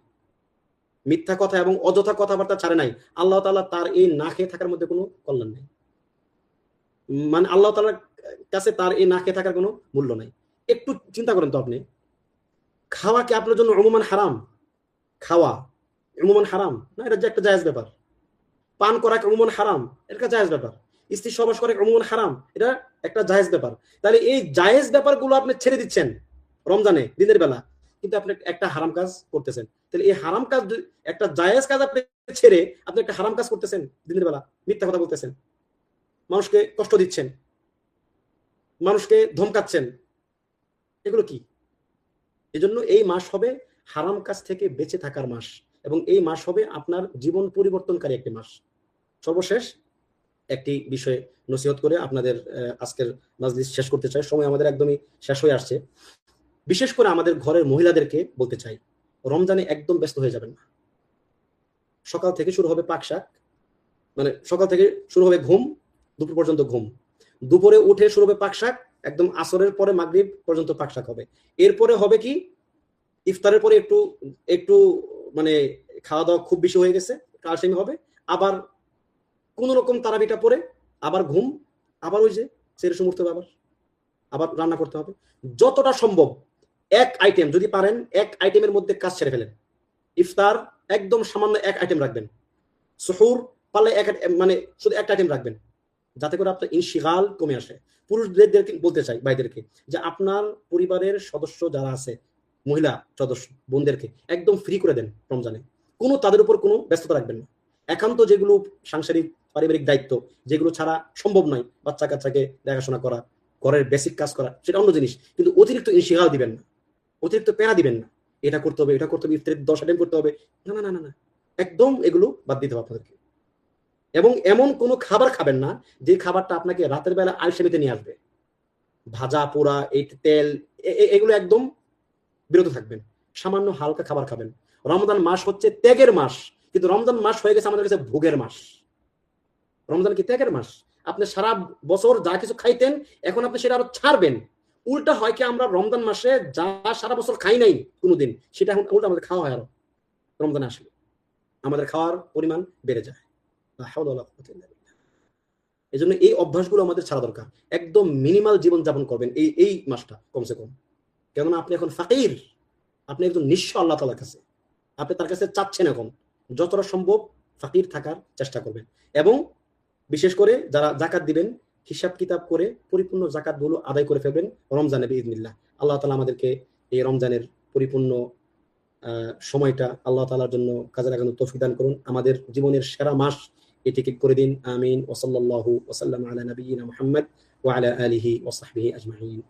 মিথ্যা কথা এবং অযথা কথাবার্তা ছাড়ে নাই, আল্লাহ তাআলা তার এই না খেয়ে থাকার মধ্যে কোনো কল্যাণ নেই। মানে আল্লাহ তাআলার কাছে তার এই না খেয়ে থাকার কোনো মূল্য নাই। একটু চিন্তা করেন তো আপনি, খাওয়া কি আপনার জন্য উমুমান হারাম? খাওয়া উমুমান হারাম না, এটা যে একটা জায়েজ ব্যাপার। পান করা কি উমুমান হারাম? এটা জায়েজ ব্যাপার। স্ত্রী সহবাস করা কি উমুমান হারাম? এটা একটা জায়েজ ব্যাপার। তাহলে এই জায়েজ ব্যাপারগুলো আপনি ছেড়ে দিচ্ছেন রমজানে দিনের বেলা, কিন্তু আপনি একটা হারাম কাজ করতেছেন। তাহলে এই হারাম কাজ, একটা জায়েজ কাজ আপনি ছেড়ে আপনি একটা হারাম কাজ করতেছেন দিনের বেলা, মিথ্যা কথা বলতেছেন, মানুষকে কষ্ট দিচ্ছেন, মানুষকে ধমকাচ্ছেন, এগুলো কি? এজন্য এই মাস হবে হারাম কাজ থেকে বেঁচে থাকার মাস, এবং এই মাস হবে আপনার জীবন পরিবর্তনকারী একটি মাস। সর্বশেষ একটি বিষয়ে নসিহত করে আপনাদের আজকের মাজলিস শেষ করতে চাই। সময় আমাদের একদমই শেষ হয়ে আসছে। বিশেষ করে আমাদের ঘরের মহিলাদেরকে বলতে চাই, রমজানে একদম ব্যস্ত হয়ে যাবেন না। সকাল থেকে শুরু হবে পাকশাক, মানে সকাল থেকে শুরু হবে ঘুম, দুপুর পর্যন্ত ঘুম, দুপুরে উঠে শুরু হবে পাকশাক, একদম আসরের পরে মাগরিব পর্যন্ত পাকশাক হবে। এরপরে হবে কি, ইফতারের পরে একটু একটু মানে খাওয়া দাওয়া খুব বেশি হয়ে গেছে, কালসেমি হবে, আবার কোন রকম তারাবিটা পরে আবার ঘুম, আবার ওই যে সেরে সমুর্তে হবে, আবার আবার রান্না করতে হবে। যতটা সম্ভব এক আইটেম যদি পারেন, এক আইটেমের মধ্যে কাজ ছেড়ে ফেলেন। ইফতার একদম সামান্য এক আইটেম রাখবেন, সুহুর পারলে মানে শুধু একটা আইটেম রাখবেন, যাতে করে আপনার ইনশিগাল কমে আসে। পুরুষদেরকে বলতে চাই, ভাইদেরকে, যে আপনার পরিবারের সদস্য যারা আছে, মহিলা সদস্য বোনদেরকে একদম ফ্রি করে দেন রমজানে। কোনো তাদের উপর কোনো ব্যস্ততা রাখবেন না। একান্ত যেগুলো সাংসারিক পারিবারিক দায়িত্ব, যেগুলো ছাড়া সম্ভব নয়, বাচ্চা কাচ্চাকে দেখাশোনা করা, ঘরের বেসিক কাজ করা, সেটা অন্য জিনিস, কিন্তু অতিরিক্ত ইনশিগাল দিবেন না, অতিরিক্ত প্যারা দিবেন না। এটা করতে হবে, এটা করতে হবে, ইফতারের 10 আইটেম করতে হবে, না না না না, একদম এগুলো বাদ দিতে হবে আপনাদেরকে। এবং এমন কোনো খাবার খাবেন না যে খাবারটা আপনাকে রাতের বেলা আলসেমিতে নিয়ে আসবে। ভাজা পোড়া, এই তেল, এগুলো একদম বিরত থাকবেন। সামান্য হালকা খাবার খাবেন। রমজান মাস হচ্ছে ত্যাগের মাস, কিন্তু রমজান মাস হয়ে গেছে আমাদের কাছে ভোগের মাস। রমজান কি ত্যাগের মাস? আপনি সারা বছর যা কিছু খাইতেন এখন আপনি সেটা আরো ছাড়বেন। উল্টা হয় কি, আমরা রমজান মাসে যা সারা বছর খাই নাই কোনোদিন, সেটা এখন উল্টা আমাদের খাওয়া হয় আরো রমজানে আসলে আমাদের খাওয়ার পরিমাণ বেড়ে যায়। এই জন্য এই অভ্যাসগুলো আমাদের ছাড়া দরকার। একদম মিনিমাল জীবন যাপন করবেন এই এই মাসটা কমসে কম। কেননা আপনি এখন ফাকির, আপনি একজন নিঃস্ব আল্লাহ তাআলার কাছে, আপনি তার কাছে চাচ্ছেন এখন। যতটা সম্ভব ফাকির থাকার চেষ্টা করবেন, এবং বিশেষ করে যারা জাকাত দিবেন হিসাব কিতাব করে পরিপূর্ণ জাকাতগুলো আদায় করে ফেলবেন রমজানে বিইজনিল্লাহ। আল্লাহ তাআলা আমাদেরকে এই রমজানের পরিপূর্ণ সময়টা আল্লাহ তাআলার জন্য কাজে লাগানোর তৌফিক দান করুন। আমাদের জীবনের সেরা মাস এটিকে করে দিন। আমিন। ওয়া সাল্লাল্লাহু ওয়া সাল্লামা আলা নাবিয়িনা মুহাম্মদ ওয়া আলা আলিহি ওয়া সাহবিহি আজমাইন।